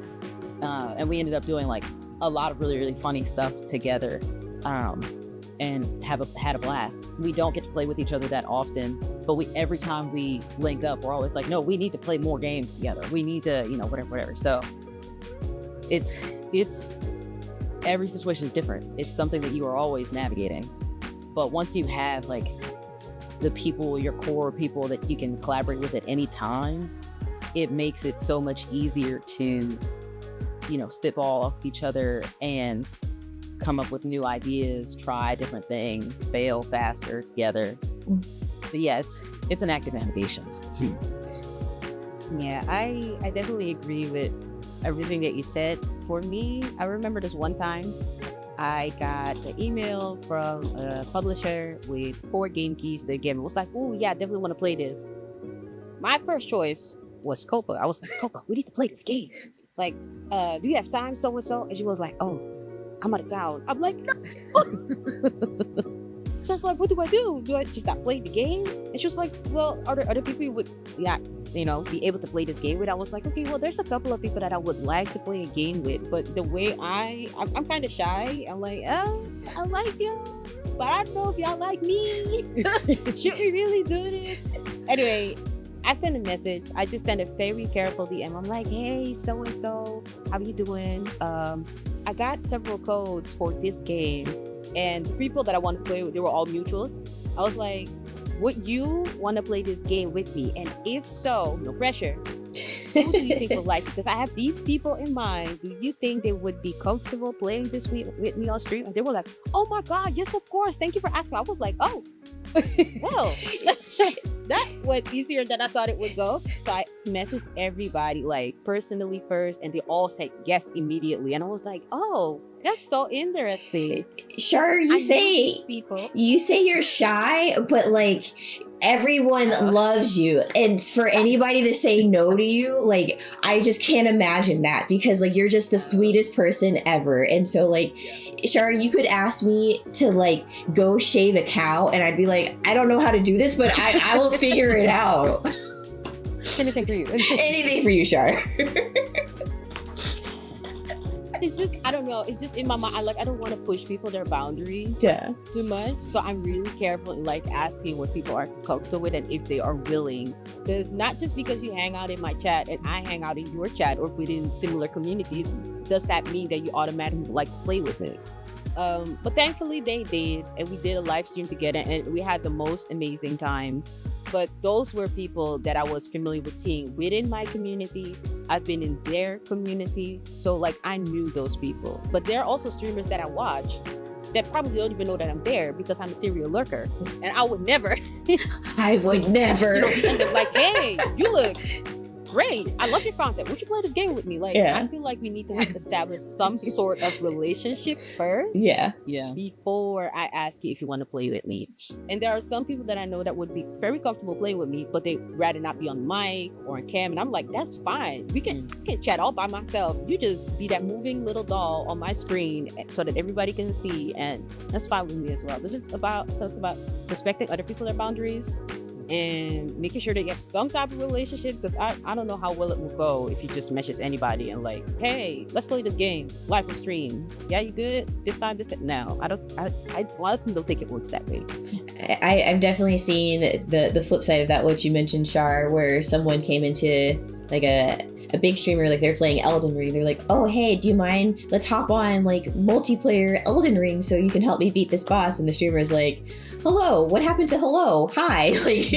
And we ended up doing like a lot of really, really funny stuff together, and had a blast. We don't get to play with each other that often, but every time we link up, we're always like, no, we need to play more games together. We need to, whatever. So it's every situation is different. It's something that you are always navigating. But once you have like the people, your core people that you can collaborate with at any time, it makes it so much easier to spitball off each other and come up with new ideas, try different things, fail faster together. But yeah, it's an active navigation. Yeah, I definitely agree with everything that you said. For me, I remember this one time I got an email from a publisher with 4 game keys. The game was like, oh yeah, I definitely want to play this. My first choice was Copa. I was like, Copa, we need to play this game. Like, do you have time, so and so? And she was like, oh, I'm out of town. I'm like, no. So I was like, what do I do? Do I just not play the game? And she was like, well, are there other people you would not, be able to play this game with? I was like, okay, well, there's a couple of people that I would like to play a game with, but the way I'm kind of shy. I'm like, oh, I like y'all, but I don't know if y'all like me. Should we really do this? Anyway, I sent a message. I just sent a very careful DM. I'm like, hey, so-and-so, how you doing? I got several codes for this game, and the people that I wanted to play with, they were all mutuals. I was like, would you want to play this game with me? And if so, no pressure, who do you think would like it? Because I have these people in mind. Do you think they would be comfortable playing this with me on stream? And they were like, oh my God, yes, of course. Thank you for asking. I was like, oh, Well, that went easier than I thought it would go. So I messaged everybody like personally first, and they all said yes immediately. And I was like, oh, that's so interesting. Sure, I knew these people. you say you're shy, but like everyone loves you, and for anybody to say no to you, like I just can't imagine that, because like you're just the sweetest person ever. And so like, Shar, you could ask me to like go shave a cow, and I'd be like, I don't know how to do this, but I will figure it out. Anything for you. Anything for you, Shar. It's just, I don't know. It's just in my mind. I don't want to push people their boundaries too much. So I'm really careful in like asking what people are comfortable with and if they are willing. Because not just because you hang out in my chat and I hang out in your chat or within similar communities, does that mean that you automatically like to play with it? But thankfully they did, and we did a live stream together, and we had the most amazing time. But those were people that I was familiar with seeing within my community. I've been in their communities, so like I knew those people. But there are also streamers that I watch that probably don't even know that I'm there because I'm a serial lurker, and I would never. I would never. End up like, hey, you look great. I love your content. Would you play this game with me? Like, I feel like we need to establish some sort of relationship first. Yeah. Before I ask you if you want to play with me. And there are some people that I know that would be very comfortable playing with me, but they'd rather not be on mic or on cam. And I'm like, that's fine. We can chat all by myself. You just be that moving little doll on my screen so that everybody can see, and that's fine with me as well. It's about respecting other people's boundaries and making sure that you have some type of relationship, because I don't know how well it will go if you just message anybody and like, hey, let's play this game live on stream. Yeah, you good? This time. No, I honestly don't think it works that way. I've definitely seen the flip side of that, what you mentioned, Shar, where someone came into like a big streamer, like they're playing Elden Ring. They're like, oh, hey, do you mind? Let's hop on like multiplayer Elden Ring so you can help me beat this boss. And the streamer is like, hello, what happened to hello? Hi. Like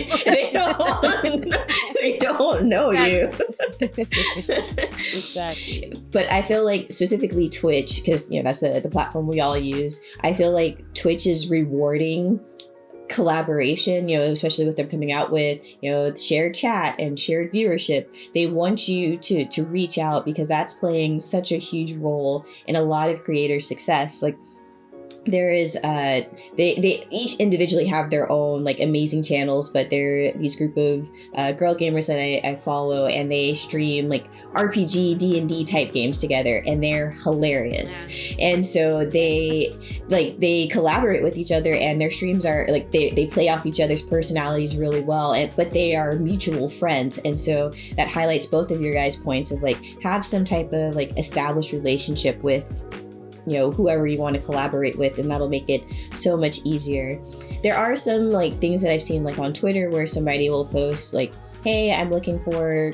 they don't know you. Exactly. But I feel like specifically Twitch, because that's the platform we all use. I feel like Twitch is rewarding collaboration, especially with them coming out with, shared chat and shared viewership. They want you to reach out, because that's playing such a huge role in a lot of creators' success. Like there is they each individually have their own like amazing channels, but they're these group of girl gamers that I follow, and they stream like RPG D&D type games together, and they're hilarious. And so they collaborate with each other, and their streams are like they play off each other's personalities really well, but they are mutual friends. And so that highlights both of your guys' points of like, have some type of like established relationship with whoever you want to collaborate with, and that'll make it so much easier. There are some like things that I've seen like on Twitter where somebody will post like, hey, I'm looking for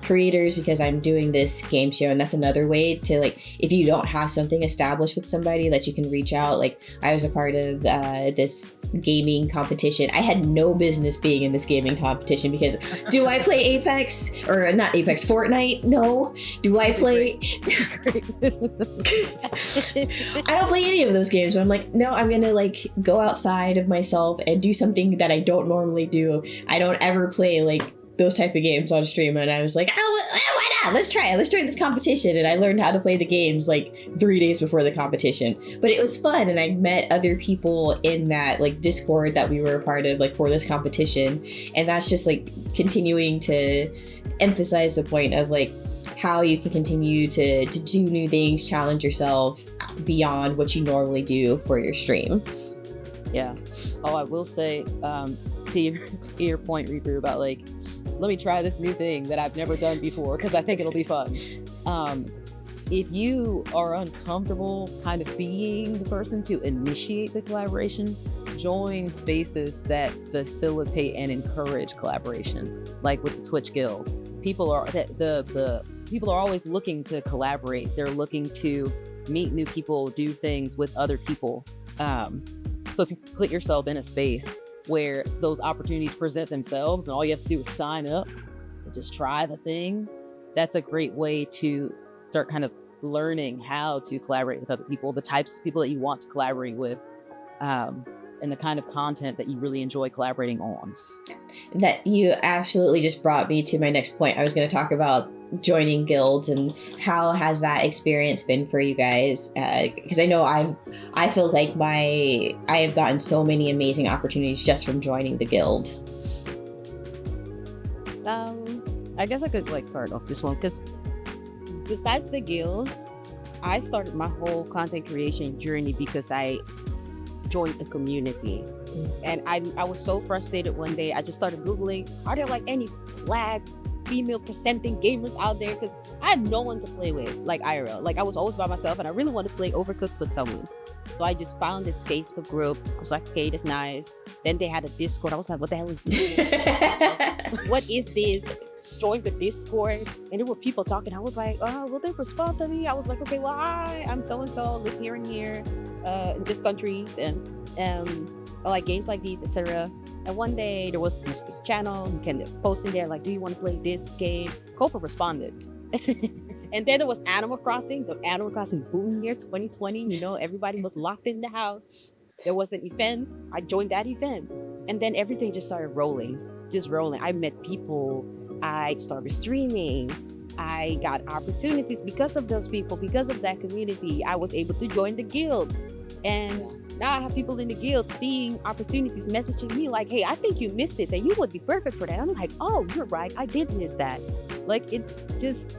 creators because I'm doing this game show, and that's another way to like, if you don't have something established with somebody, that you can reach out. Like I was a part of this gaming competition. I had no business being in this gaming competition, because do I play Apex, or not Apex, Fortnite? No. Do I play I don't play any of those games, but I'm like, no, I'm gonna like go outside of myself and do something that I don't normally do. I don't ever play like those type of games on stream, and I was like, why not? Let's try it. Let's try this competition. And I learned how to play the games like 3 days before the competition. But it was fun, and I met other people in that like Discord that we were a part of like for this competition. And that's just like continuing to emphasize the point of like how you can continue to do new things, challenge yourself beyond what you normally do for your stream. Yeah. Oh, I will say, to your point, Reaper, about like, let me try this new thing that I've never done before because I think it'll be fun. If you are uncomfortable kind of being the person to initiate the collaboration, join spaces that facilitate and encourage collaboration, like with the Twitch guilds. People are people are always looking to collaborate. They're looking to meet new people, do things with other people. So if you put yourself in a space where those opportunities present themselves and all you have to do is sign up and just try the thing, that's a great way to start kind of learning how to collaborate with other people, the types of people that you want to collaborate with. And and the kind of content that you really enjoy collaborating on. That you absolutely just brought me to my next point. I was going to talk about joining guilds and how has that experience been for you guys? Because I know I feel like I have gotten so many amazing opportunities just from joining the guild. I guess I could like start off this one because Besides the guilds, I started my whole content creation journey because I joined a community. And I was so frustrated one day. I just started Googling, are there like any black female presenting gamers out there? Because I had no one to play with, like IRL. Like I was always by myself and I really wanted to play Overcooked with someone. So I just found this Facebook group. I was like, okay, that's nice. Then they had a Discord. I was like, what the hell is this? What is this? Joined the Discord and there were people talking. I was like, oh, will they respond to me? I was like, okay, well, hi, I'm so-and-so, live here and here, in this country, and I like games like these, etc. And one day there was this channel, you can post in there like, do you want to play this game? Copa responded. And then there was Animal Crossing, the Animal Crossing boom year 2020, you know, everybody was locked in the house. There was an event, I joined that event. And then everything just started rolling. I met people, I started streaming, I got opportunities because of those people, because of that community. I was able to join the guilds. And now I have people in the guild seeing opportunities, messaging me like, hey, I think you missed this and you would be perfect for that. I'm like, oh, you're right, I did miss that. Like, it's just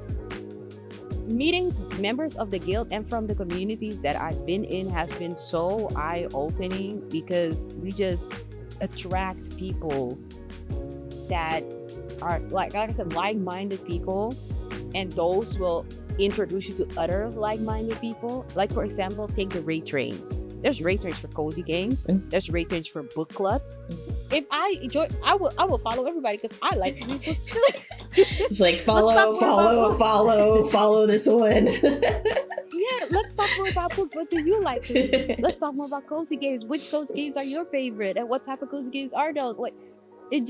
meeting members of the guild and from the communities that I've been in has been so eye-opening because we just attract people that are like I said, like-minded people, and those will introduce you to other like-minded people. Like for example, take the raid trains. There's raid trains for cozy games. There's raid trains for book clubs. If I enjoy, I will follow everybody because I like to read books too. It's like follow this one. Yeah, let's talk more about books. What do you like to read? Let's talk more about cozy games. Which cozy games are your favorite, and what type of cozy games are those? Like, it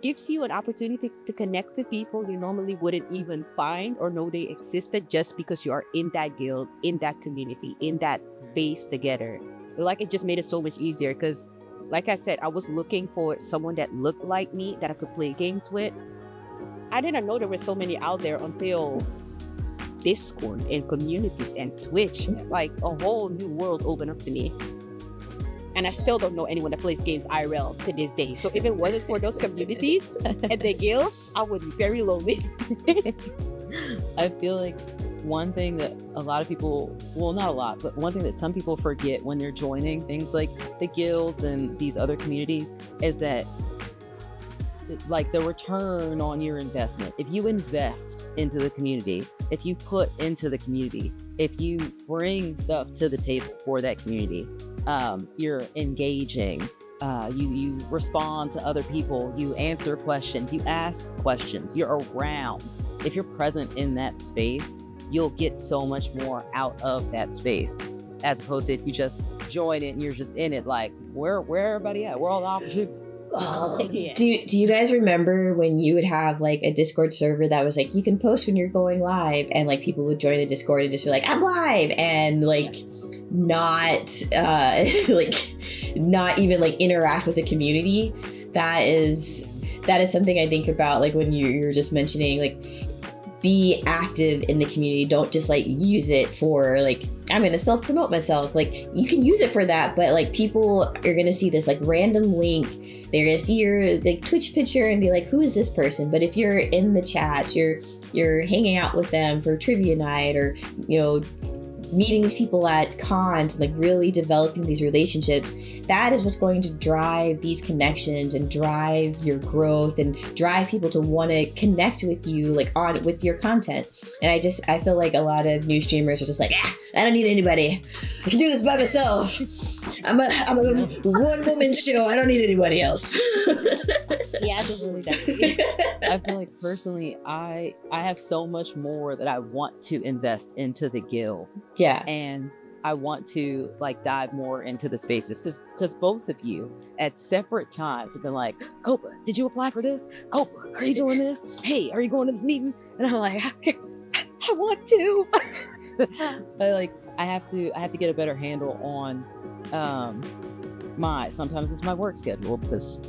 gives you an opportunity to connect to people you normally wouldn't even find or know they existed just because you are in that guild, in that community, in that space together. Like, it just made it so much easier because, like I said, I was looking for someone that looked like me that I could play games with. I didn't know there were so many out there until Discord and communities and Twitch. Like, a whole new world opened up to me. And I still don't know anyone that plays games IRL to this day. So if it wasn't for those communities and the guilds, I would be very lonely. I feel like one thing that a lot of people, well, not a lot, but one thing that some people forget when they're joining things like the guilds and these other communities is that like the return on your investment. If you invest into the community, if you put into the community, if you bring stuff to the table for that community, you're engaging, you respond to other people, you answer questions, you ask questions, you're around. If you're present in that space, you'll get so much more out of that space, as opposed to if you just join it and you're just in it, like, where everybody at? We're all opportunities. Oh, do you guys remember when you would have like a Discord server that was like, you can post when you're going live, and like people would join the Discord and just be like, I'm live, and like not not even like interact with the community? That is something I think about, like when you're just mentioning, like, be active in the community. Don't just like use it for like, I'm gonna self-promote myself. Like, you can use it for that, but like people are gonna see this like random link, they're gonna see your like Twitch picture and be like, who is this person? But if you're in the chats, you're hanging out with them for trivia night, or you know, meeting these people at cons, and like really developing these relationships, that is what's going to drive these connections and drive your growth and drive people to want to connect with you, like with your content. And I feel like a lot of new streamers are just like, I don't need anybody, I can do this by myself. I'm a one-woman show, I don't need anybody else. Yeah, definitely. I feel like personally, I have so much more that I want to invest into the guilds. Yeah. And I want to like dive more into the spaces because both of you at separate times have been like, Copa, did you apply for this? Copa, are you doing this? Hey, are you going to this meeting? And I'm like, I want to. But like, I have to get a better handle on sometimes it's my work schedule, because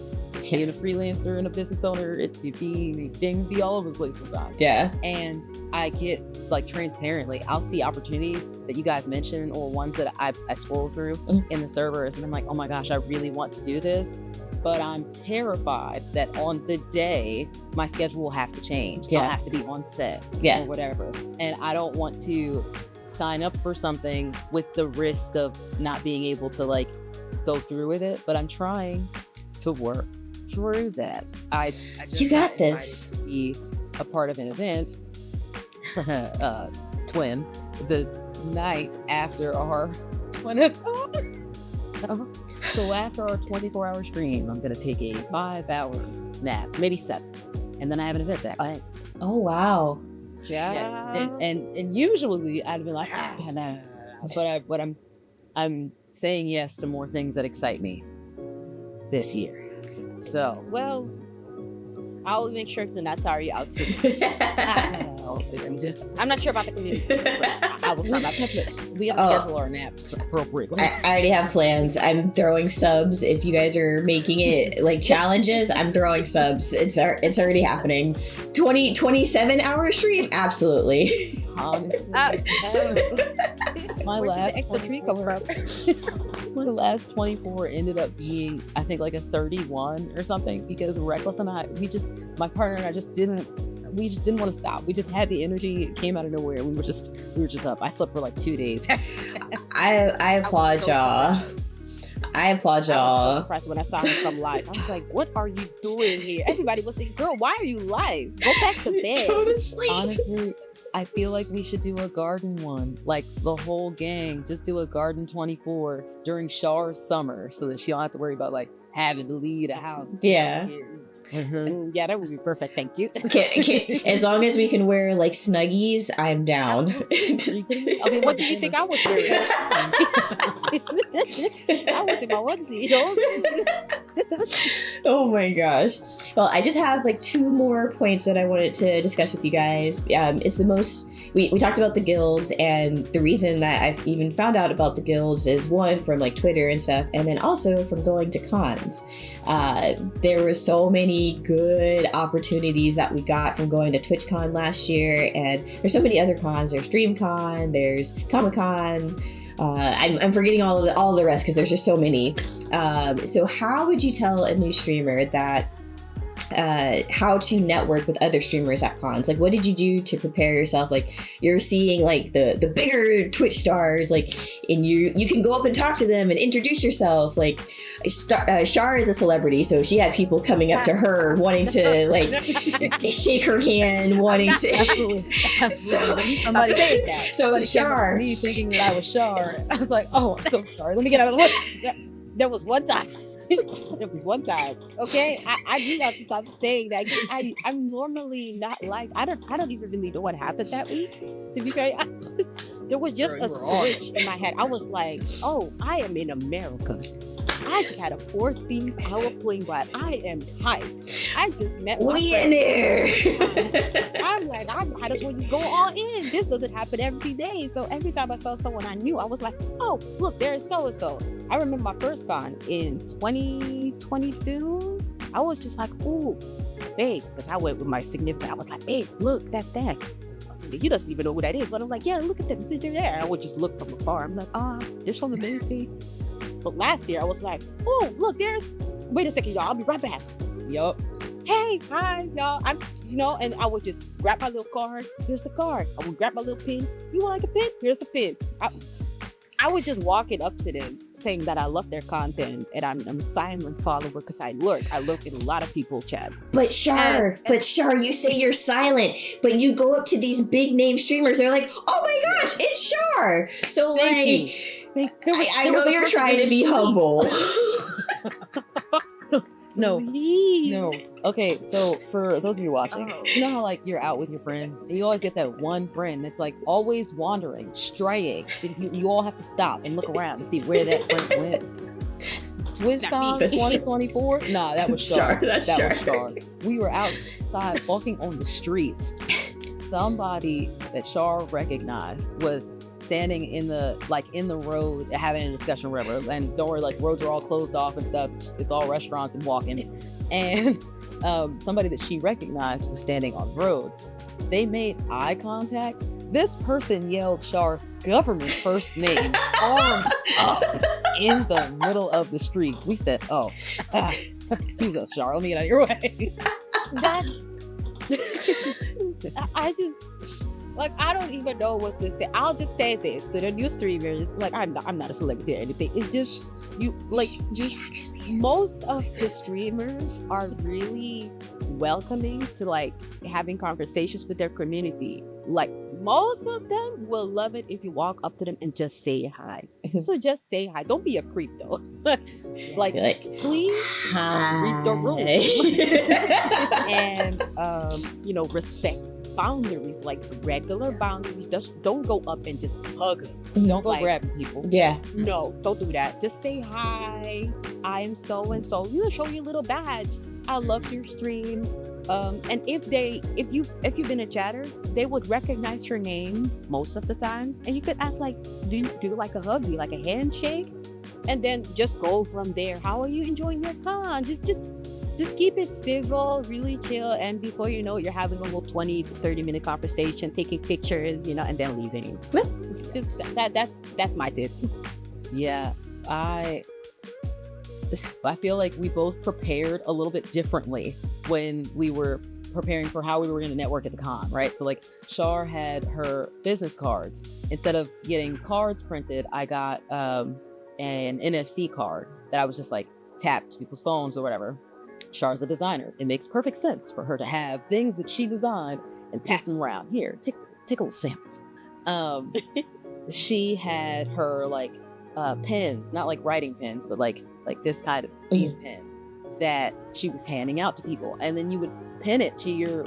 being a freelancer and a business owner, it can be all over the place sometimes. Yeah. And I get, like, transparently, I'll see opportunities that you guys mentioned or ones that I scroll through in the servers, and I'm like, oh my gosh, I really want to do this, but I'm terrified that on the day my schedule will have to change. Yeah. I'll have to be on set or whatever. And I don't want to sign up for something with the risk of not being able to, like, go through with it, but I'm trying to work through that. I just You got this. To be a part of an event, twin, the night after our 24. So after our 24-hour stream, I'm gonna take a 5-hour nap, maybe 7, and then I have an event that night. Oh wow. Yeah. And usually I'd be like, no. But I'm saying yes to more things that excite me this year. So, Well, I'll make sure to not tire you out too. I'm not sure about the community. I will try my best. We have to schedule our naps appropriately. I already have plans. I'm throwing subs. If you guys are making it like challenges, I'm throwing subs. It's already happening. 27-hour stream? Absolutely. Honestly. My last extra tree come from? My last 24 ended up being, I think, like a 31 or something, because Reckless and I, my partner and I just didn't want to stop. We just had the energy. It came out of nowhere. We were just up. I slept for like 2 days. I applaud y'all. I applaud y'all. I was so surprised when I saw him come live. I was like, what are you doing here? Everybody was saying, girl, why are you live? Go back to bed. Go to sleep. Honestly, I feel like we should do a garden one. Like, the whole gang, just do a garden 24 during Char's summer, so that she don't have to worry about, like, having to leave the house. Yeah. Yeah, that would be perfect. Thank you. As long as we can wear like Snuggies, I'm down. I mean, what do you think I was wearing? I was in my onesie. Oh my gosh. Well, I just have like 2 more points that I wanted to discuss with you guys. It's the most, we talked about the guilds, and the reason that I've even found out about the guilds is, one, from like Twitter and stuff, and then also from going to cons. There were so many good opportunities that we got from going to TwitchCon last year, and there's so many other cons. There's DreamCon, there's Comic-Con. I'm forgetting all of the rest because there's just so many. So how would you tell a new streamer that how to network with other streamers at cons? Like, what did you do to prepare yourself? Like, you're seeing like the bigger Twitch stars, like, and you can go up and talk to them and introduce yourself. Like, Char is a celebrity, so she had people coming up to her wanting to like shake her hand, wanting to. Absolutely. So Char, me thinking that I was Char, I was like, oh, I'm so sorry. Let me get out of the way. There was one time. There was one time. Okay, I do have to stop saying that. I'm normally not like, I don't even really know what happened that week. To be fair, there was just a switch in my head. I was like, oh, I am in America. I just had a 14-hour plane ride. I am hyped. I just met my friend. there. I'm like, I might as well just go all in. This doesn't happen every day. So every time I saw someone I knew, I was like, oh, look, there's so-and-so. I remember my first con in 2022. I was just like, ooh, babe, because I went with my significant. I was like, babe, look, that's that. He doesn't even know who that is. But I'm like, yeah, look at them. They're there. I would just look from afar. I'm like, they're showing the baby. But last year, I was like, oh, look, wait a second, y'all. I'll be right back. Yup. Hey, hi, y'all. And I would just grab my little card. Here's the card. I would grab my little pin. You want like a pin? Here's the pin. I would just walk it up to them, saying that I love their content, and I'm a silent follower because I lurk in a lot of people's chats. But Char, you say you're silent, but you go up to these big name streamers, they're like, oh my gosh, it's Char. So I know you're trying to be humble. No. Okay, so for those of you watching, you know how like you're out with your friends and you always get that one friend that's like always wandering, straying. You all have to stop and look around to see where that friend went. TwitchCon 2024? Nah, that was Char. Was Char. We were outside walking on the streets. Somebody that Char recognized was standing in the road having a discussion or whatever, and don't worry, like roads are all closed off and stuff, it's all restaurants and walking, and somebody that she recognized was standing on the road. They made eye contact. This person yelled Char's government first name, arms up in the middle of the street. We said, excuse us, Char, let me get out of your way. I just, like, I don't even know what to say. I'll just say this to the new streamers. Like, I'm not a celebrity or anything. It's just, most of the streamers are really welcoming to like having conversations with their community. Like, most of them will love it if you walk up to them and just say hi. So just say hi. Don't be a creep though. like please read the room. And respect boundaries, like regular boundaries. Just don't go up and just hug them. Don't go grabbing people. Yeah. No, don't do that. Just say hi. I am so and so. Show your little badge. I love your streams. And if you've been a chatter, they would recognize your name most of the time. And you could ask, like, do you like a hug? Do you like a handshake? And then just go from there. How are you enjoying your con? Just keep it civil, really chill. And before you know it, you're having a little 20 to 30 minute conversation, taking pictures, and then leaving. It's just that's my tip. Yeah, I feel like we both prepared a little bit differently when we were preparing for how we were going to network at the con, right? So like Char had her business cards. Instead of getting cards printed, I got an NFC card that I was just like tapped to people's phones or whatever. Char's a designer. It makes perfect sense for her to have things that she designed and pass them around. Here, take a little sample. She had her like pens, not like writing pens, but like this kind of these pens that she was handing out to people, and then you would pin it to your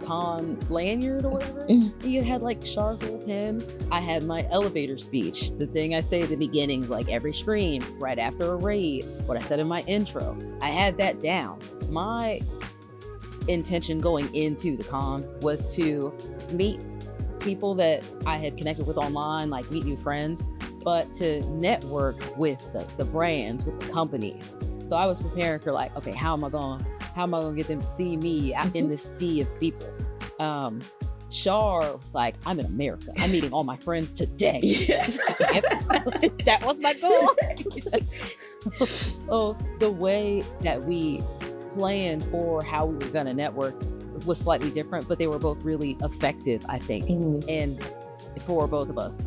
con lanyard or whatever. You had like Char's little pen. I had my elevator speech, the thing I say at the beginning, like every stream, right after a raid, what I said in my intro. I had that down. My intention going into the con was to meet people that I had connected with online, like meet new friends, but to network with the brands, with the companies. So I was preparing for like, okay, how am I gonna get them to see me out in this sea of people? Char was like, I'm in America. I'm meeting all my friends today. That was my goal. So the way that we planned for how we were gonna network was slightly different, but they were both really effective, I think, and for both of us.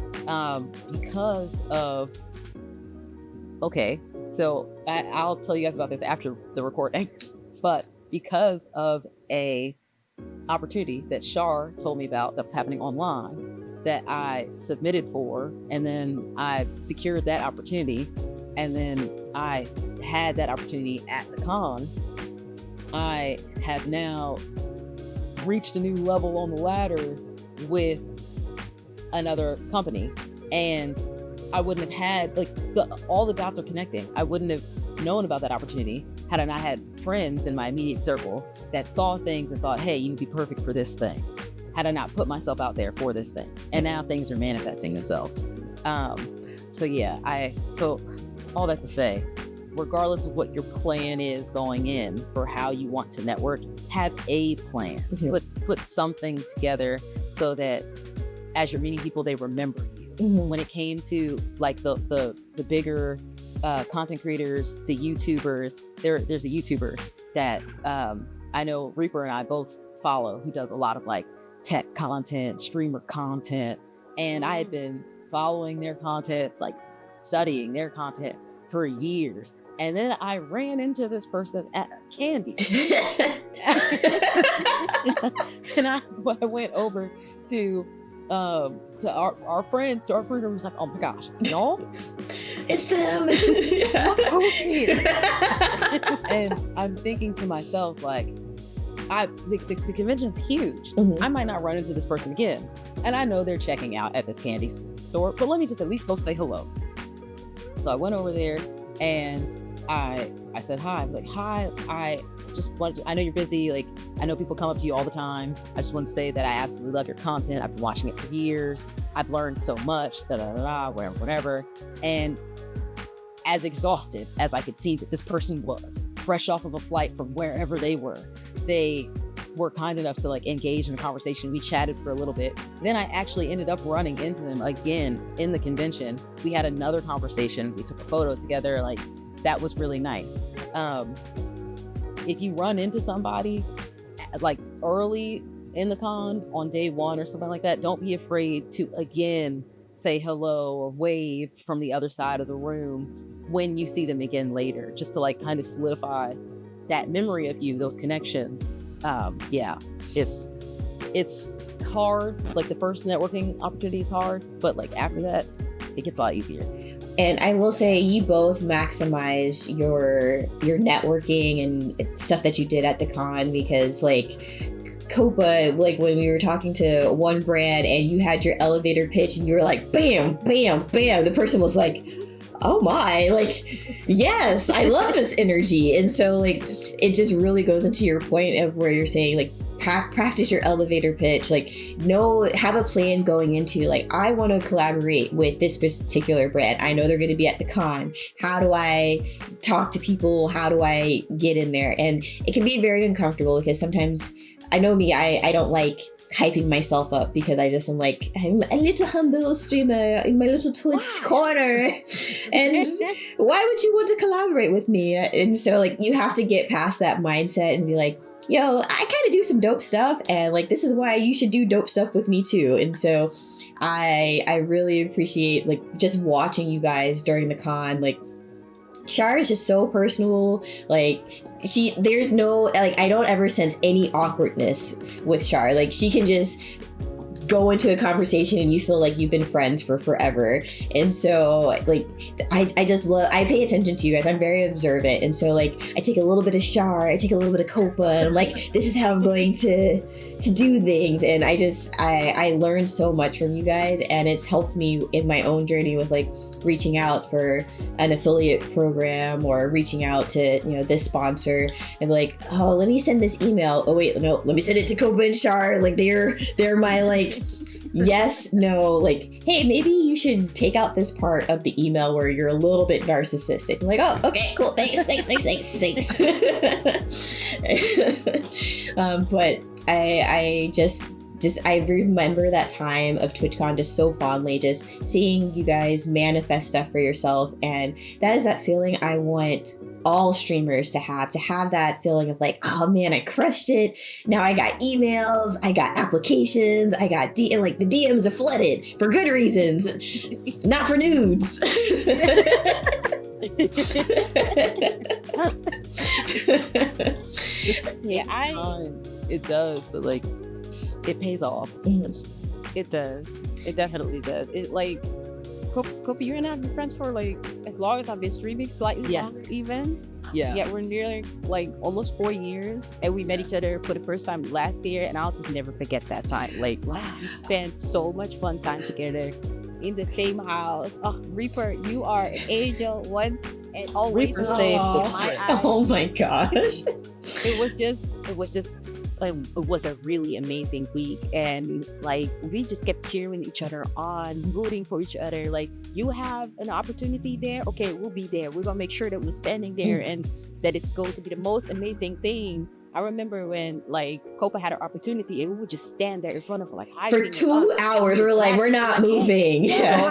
Because of, okay, so I'll tell you guys about this after the recording, but because of a opportunity that Char told me about that was happening online that I submitted for, and then I secured that opportunity, and then I had that opportunity at the con, I have now reached a new level on the ladder with another company, and I wouldn't have had all the dots are connecting. I wouldn't have known about that opportunity had I not had friends in my immediate circle that saw things and thought, hey, you'd be perfect for this thing, had I not put myself out there for this thing. And now things are manifesting themselves. So all that to say, regardless of what your plan is going in for how you want to network, have a plan. Put something together so that as you're meeting people, they remember you. When it came to like the bigger content creators, the YouTubers, there's a YouTuber that I know Reaper and I both follow, who does a lot of like tech content, streamer content, and I had been following their content, like studying their content for years. And then I ran into this person at Candy. And I went over to our friends, to our friend, and was like, oh my gosh, y'all, it's them. Who's here? And I'm thinking to myself, like, the convention's huge. I might not run into this person again, and I know they're checking out at this candy store, but let me just at least go say hello. So I went over there and I I said hi. I was like, hi, I know you're busy. Like, I know people come up to you all the time. I just want to say that I absolutely love your content. I've been watching it for years. I've learned so much, whatever. And as exhausted as I could see that this person was, fresh off of a flight from wherever they were kind enough to like engage in a conversation. We chatted for a little bit. Then I actually ended up running into them again in the convention. We had another conversation. We took a photo together. Like, that was really nice. If you run into somebody like early in the con on day one or something like that, don't be afraid to again say hello or wave from the other side of the room when you see them again later, just to like kind of solidify that memory of you, those connections. Yeah, it's hard. Like, the first networking opportunity is hard, but like after that, it gets a lot easier. And I will say, you both maximize your networking and stuff that you did at the con, because like Copa, like when we were talking to one brand and you had your elevator pitch and you were like, bam, bam, bam, the person was like, oh my, like, yes, I love this energy. And so like, it just really goes into your point of where you're saying like, practice your elevator pitch, like have a plan going into like, I want to collaborate with this particular brand. I know they're going to be at the con. How do I talk to people? How do I get in there? And it can be very uncomfortable, because sometimes, I know me, I don't like hyping myself up, because I just am like, I'm a little humble streamer in my little Twitch corner, and why would you want to collaborate with me? And so like, you have to get past that mindset and be like, yo, I kind of do some dope stuff, and like, this is why you should do dope stuff with me too. And so I really appreciate like just watching you guys during the con. Like, Shar is just so personable. Like, there's no, like, I don't ever sense any awkwardness with Shar. Like, she can just go into a conversation and you feel like you've been friends for forever. And so like, I just love, I pay attention to you guys. I'm very observant. And so like, I take a little bit of Shar, I take a little bit of Copa, and I'm like, this is how I'm going to do things. And I learned so much from you guys, and it's helped me in my own journey with like reaching out for an affiliate program, or reaching out to, this sponsor, and be like, oh, let me send this email. Oh wait, no, let me send it to Copa and Shar. Like, they're my like, yes, no, like, hey, maybe you should take out this part of the email where you're a little bit narcissistic. I'm like, oh, okay, cool, thanks. But I remember that time of TwitchCon just so fondly, just seeing you guys manifest stuff for yourself. And that is that feeling I want all streamers to have that feeling of like, oh man, I crushed it. Now I got emails, I got applications, I got like the DMs are flooded for good reasons, not for nudes. Yeah, it does, but like, it pays off. It does. It definitely does. It like, Copa, you and I have been friends for like as long as I've been streaming, slightly longer even. Yeah, we're nearly like almost 4 years, and we met each other for the first time last year, and I'll just never forget that time. Like, we spent so much fun time together in the same house. Oh, Reaper, you are an angel once and always. Reaper saved my eyes. Oh my gosh. It was a really amazing week, and like, we just kept cheering each other on, rooting for each other. Like, you have an opportunity there, okay, we'll be there. We're gonna make sure that we're standing there and that it's going to be the most amazing thing. I remember when like Copa had her opportunity, and we would just stand there in front of her like for 2 hours. We're like, we're not moving. Yeah.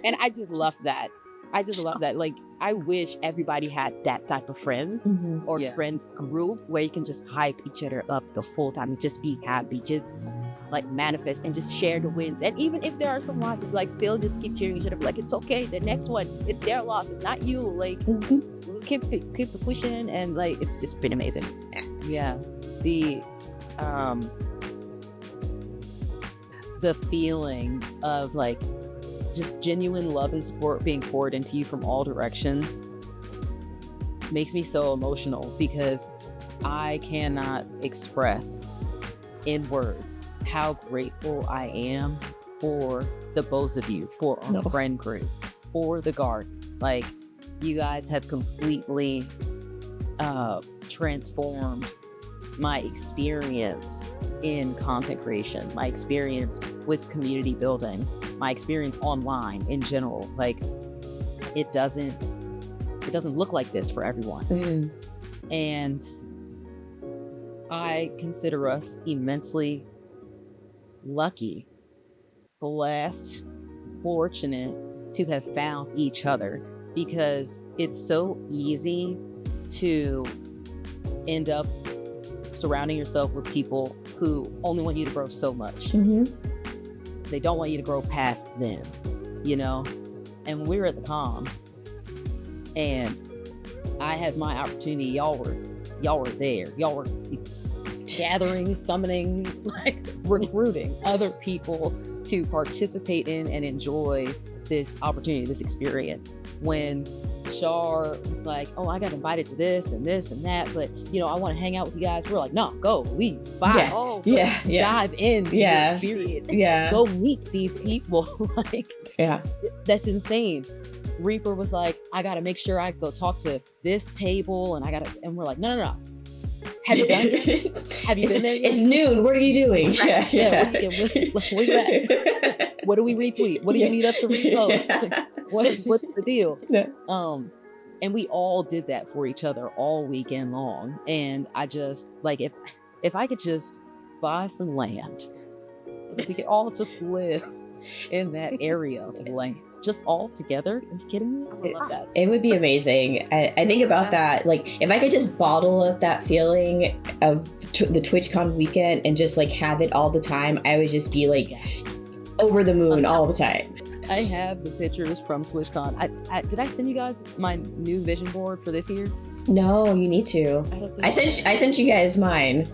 And I just love that. Like, I wish everybody had that type of friend or friend group where you can just hype each other up the full time and just be happy, just like manifest and just share the wins. And even if there are some losses, like, still just keep cheering each other. Like, it's okay. The next one, it's their loss. It's not you. Like, keep pushing, and like, it's just been amazing. Yeah. The feeling of like, just genuine love and support being poured into you from all directions makes me so emotional, because I cannot express in words how grateful I am for the both of you, for our friend group, for the guard. Like, you guys have completely transformed my experience in content creation, my experience with community building, my experience online in general. Like, it doesn't look like this for everyone. And I consider us immensely lucky, blessed, fortunate to have found each other, because it's so easy to end up surrounding yourself with people who only want you to grow so much. They don't want you to grow past them, you know? And we were at the con, and I had my opportunity. Y'all were there. Y'all were gathering, summoning, like recruiting other people to participate in and enjoy this opportunity, this experience. When Shar was like, oh, I got invited to this and that, but you know, I want to hang out with you guys. We're like, no, go, leave, bye. Dive into your experience. Go meet these people. Like, that's insane. Reaper was like, I gotta make sure I go talk to this table, and and we're like, no. Have you done it? Have you been there yet? It's noon. What are you doing? Where you at? What do we retweet? What do you need us to repost? What's the deal? And we all did that for each other all weekend long. And I just, like, if I could just buy some land so that we could all just live in that area of land, just all together. Are you kidding me? I would love that. It would be amazing. I think about that. Like, if I could just bottle up that feeling of the TwitchCon weekend and just like have it all the time, I would just be like over the moon all the time. I have the pictures from TwitchCon. Did I send you guys my new vision board for this year? No, you need to. I sent you guys mine.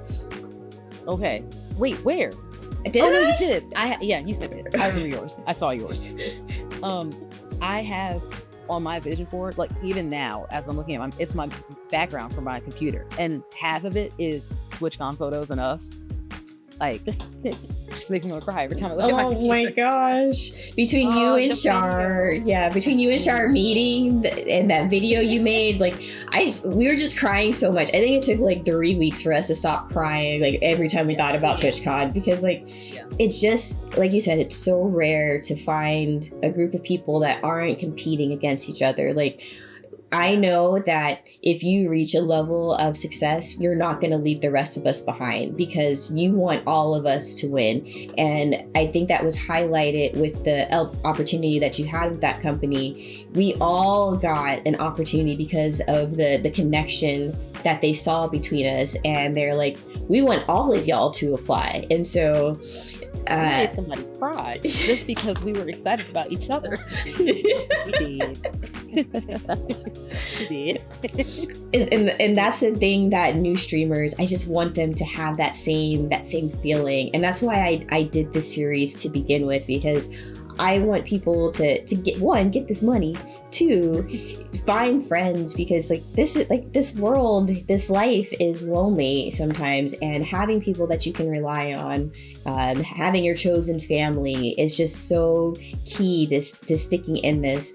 Okay. Wait, where? Did I? No, you did. Yeah, you sent it. I remember yours. I saw yours. I have on my vision board, like even now, as I'm looking at it's my background for my computer, and half of it is TwitchCon photos and us. Like, just makes me want to cry every time I look at my computer. Oh my gosh. Between you and Shar, meeting and that video you made, like, we were just crying so much. I think it took like 3 weeks for us to stop crying, like, every time we thought about TwitchCon, because like, it's just, like you said, it's so rare to find a group of people that aren't competing against each other. Like, I know that if you reach a level of success, you're not going to leave the rest of us behind, because you want all of us to win. And I think that was highlighted with the opportunity that you had with that company. We all got an opportunity because of the connection that they saw between us. And they're like, we want all of y'all to apply. And so we made somebody cry just because we were excited about each other. We did. And that's the thing that new streamers, I just want them to have that same feeling. And that's why I did this series to begin with, because I want people to get this money, 2, find friends, because like this world, this life is lonely sometimes, and having people that you can rely on, having your chosen family is just so key to sticking in this.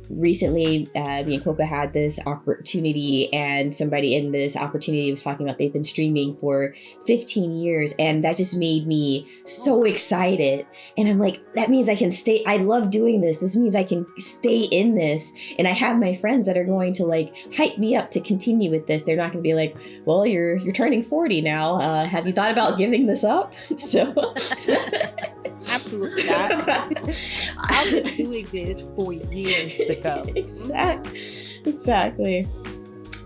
Recently, me and Copa had this opportunity, and somebody in this opportunity was talking about they've been streaming for 15 years, and that just made me so excited. And I'm like, that means I can stay. I love doing this. This means I can stay in this, and I have my friends that are going to like hype me up to continue with this. They're not going to be like, well, you're turning 40 now. Have you thought about giving this up? So absolutely not. I've been doing this for years to come. Exactly.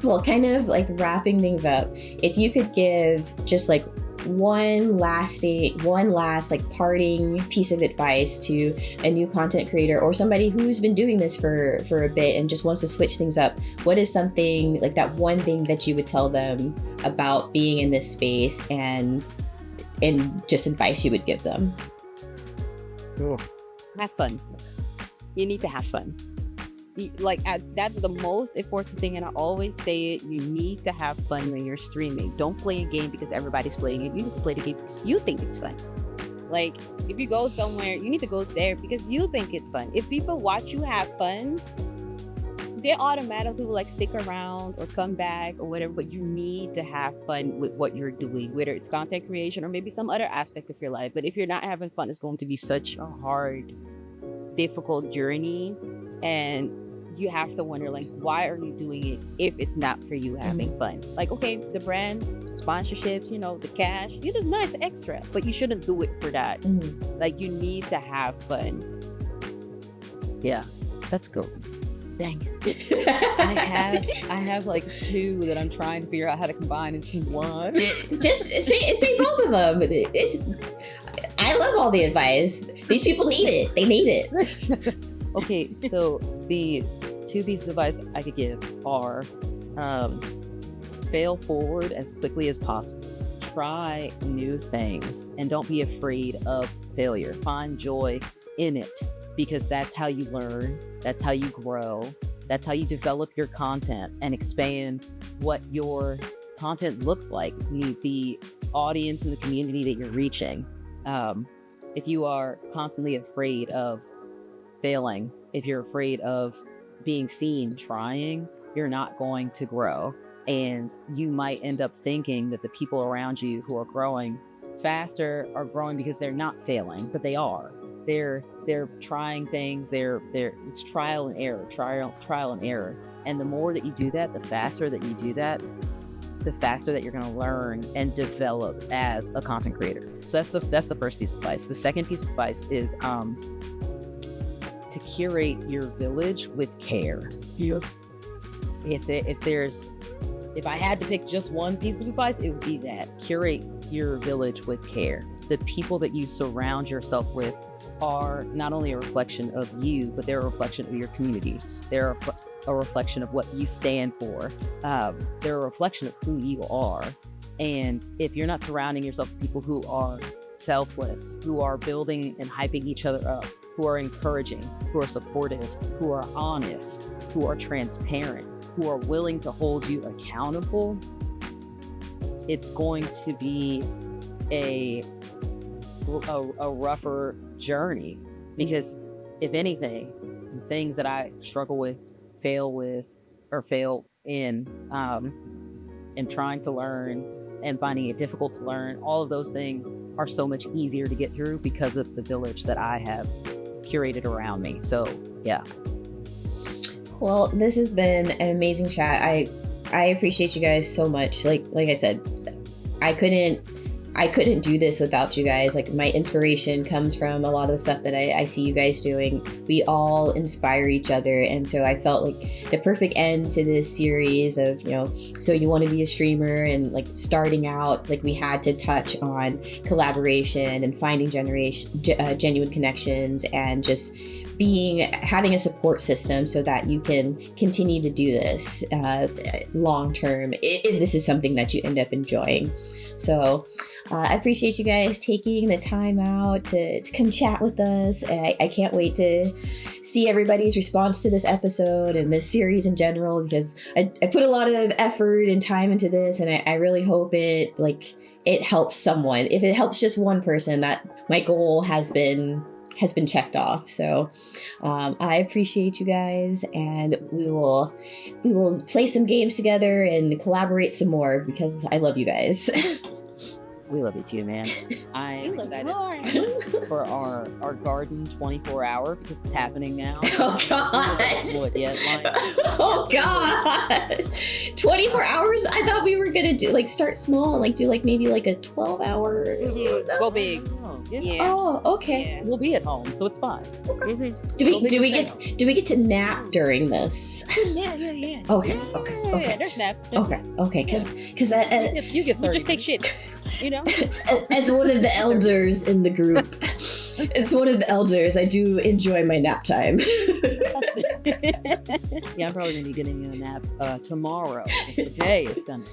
Well, kind of like wrapping things up, if you could give just like one last like parting piece of advice to a new content creator or somebody who's been doing this for a bit and just wants to switch things up, what is something like that one thing that you would tell them about being in this space, and just advice you would give them? Cool. Have fun. You need to have fun. That's the most important thing, and I always say it. You need to have fun when you're streaming. Don't play a game because everybody's playing it. You need to play the game because you think it's fun. Like, if you go somewhere, you need to go there because you think it's fun. If people watch you have fun, they automatically will like stick around or come back or whatever, but you need to have fun with what you're doing, whether it's content creation or maybe some other aspect of your life. But if you're not having fun, it's going to be such a hard, difficult journey. And you have to wonder, like, why are you doing it if it's not for you having fun? Like, okay, the brands, sponsorships, you know, the cash, it is nice extra, but you shouldn't do it for that. Like, you need to have fun. Yeah, that's cool. Dang it. I have like two that I'm trying to figure out how to combine into one. Just say both of them. I love all the advice. These people need it. They need it. Okay, so the two pieces of advice I could give are fail forward as quickly as possible. Try new things and don't be afraid of failure. Find joy in it, because that's how you learn, that's how you grow, that's how you develop your content and expand what your content looks like, the audience and the community that you're reaching. If you are constantly afraid of failing, if you're afraid of being seen trying, you're not going to grow. And you might end up thinking that the people around you who are growing faster are growing because they're not failing, but they are. They're trying things. It's trial and error. And the more that you do that, the faster that you do that, the faster that you're going to learn and develop as a content creator. So that's the first piece of advice. The second piece of advice is to curate your village with care. Yeah. If I had to pick just one piece of advice, it would be that: curate your village with care. The people that you surround yourself with are not only a reflection of you, but they're a reflection of your community. They're a reflection of what you stand for. They're a reflection of who you are. And if you're not surrounding yourself with people who are selfless, who are building and hyping each other up, who are encouraging, who are supportive, who are honest, who are transparent, who are willing to hold you accountable, it's going to be a rougher journey. Because if anything, the things that I struggle with, fail in, and trying to learn and finding it difficult to learn, all of those things are so much easier to get through because of the village that I have curated around me. So yeah. Well, this has been an amazing chat. I appreciate you guys so much. Like I said, I couldn't do this without you guys. Like, my inspiration comes from a lot of the stuff that I see you guys doing. We all inspire each other. And so I felt like the perfect end to this series of, so you want to be a streamer, and like starting out, like we had to touch on collaboration and finding genuine connections, and just having a support system so that you can continue to do this long term if this is something that you end up enjoying. So I appreciate you guys taking the time out to come chat with us. I can't wait to see everybody's response to this episode and this series in general, because I put a lot of effort and time into this, and I really hope it helps someone. If it helps just one person, that my goal has been checked off. So I appreciate you guys, and we will play some games together and collaborate some more, because I love you guys. We love you too, man. I am excited for our garden 24 hour, because it's happening now. Oh gosh. Oh gosh. 24 hours? I thought we were gonna do start small and do maybe a 12-hour. Go big. Yeah. Oh, okay. Yeah. We'll be at home, so it's fine. Do we get to nap during this? Yeah. Okay. Yeah, there's naps. Okay. Because you get 30. You just take shit. As one of the elders in the group, I do enjoy my nap time. Yeah, I'm probably gonna be getting a nap tomorrow. Today is gonna be.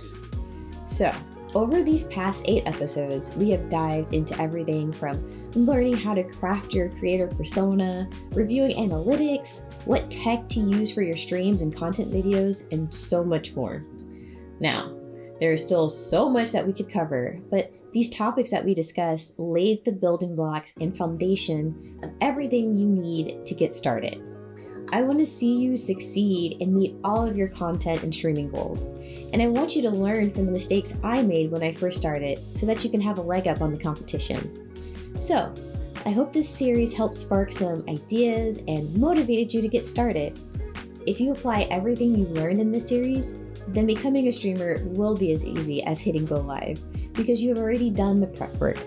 So, over these past 8 episodes, we have dived into everything from learning how to craft your creator persona, reviewing analytics, what tech to use for your streams and content videos, and so much more. Now, there is still so much that we could cover, but these topics that we discussed laid the building blocks and foundation of everything you need to get started. I want to see you succeed and meet all of your content and streaming goals. And I want you to learn from the mistakes I made when I first started so that you can have a leg up on the competition. So, I hope this series helped spark some ideas and motivated you to get started. If you apply everything you learned in this series, then becoming a streamer will be as easy as hitting go live because you have already done the prep work.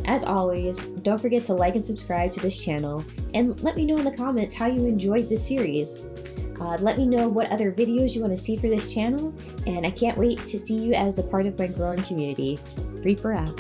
As always, don't forget to like and subscribe to this channel and let me know in the comments how you enjoyed this series. Let me know what other videos you want to see for this channel, and I can't wait to see you as a part of my growing community. Reaper out.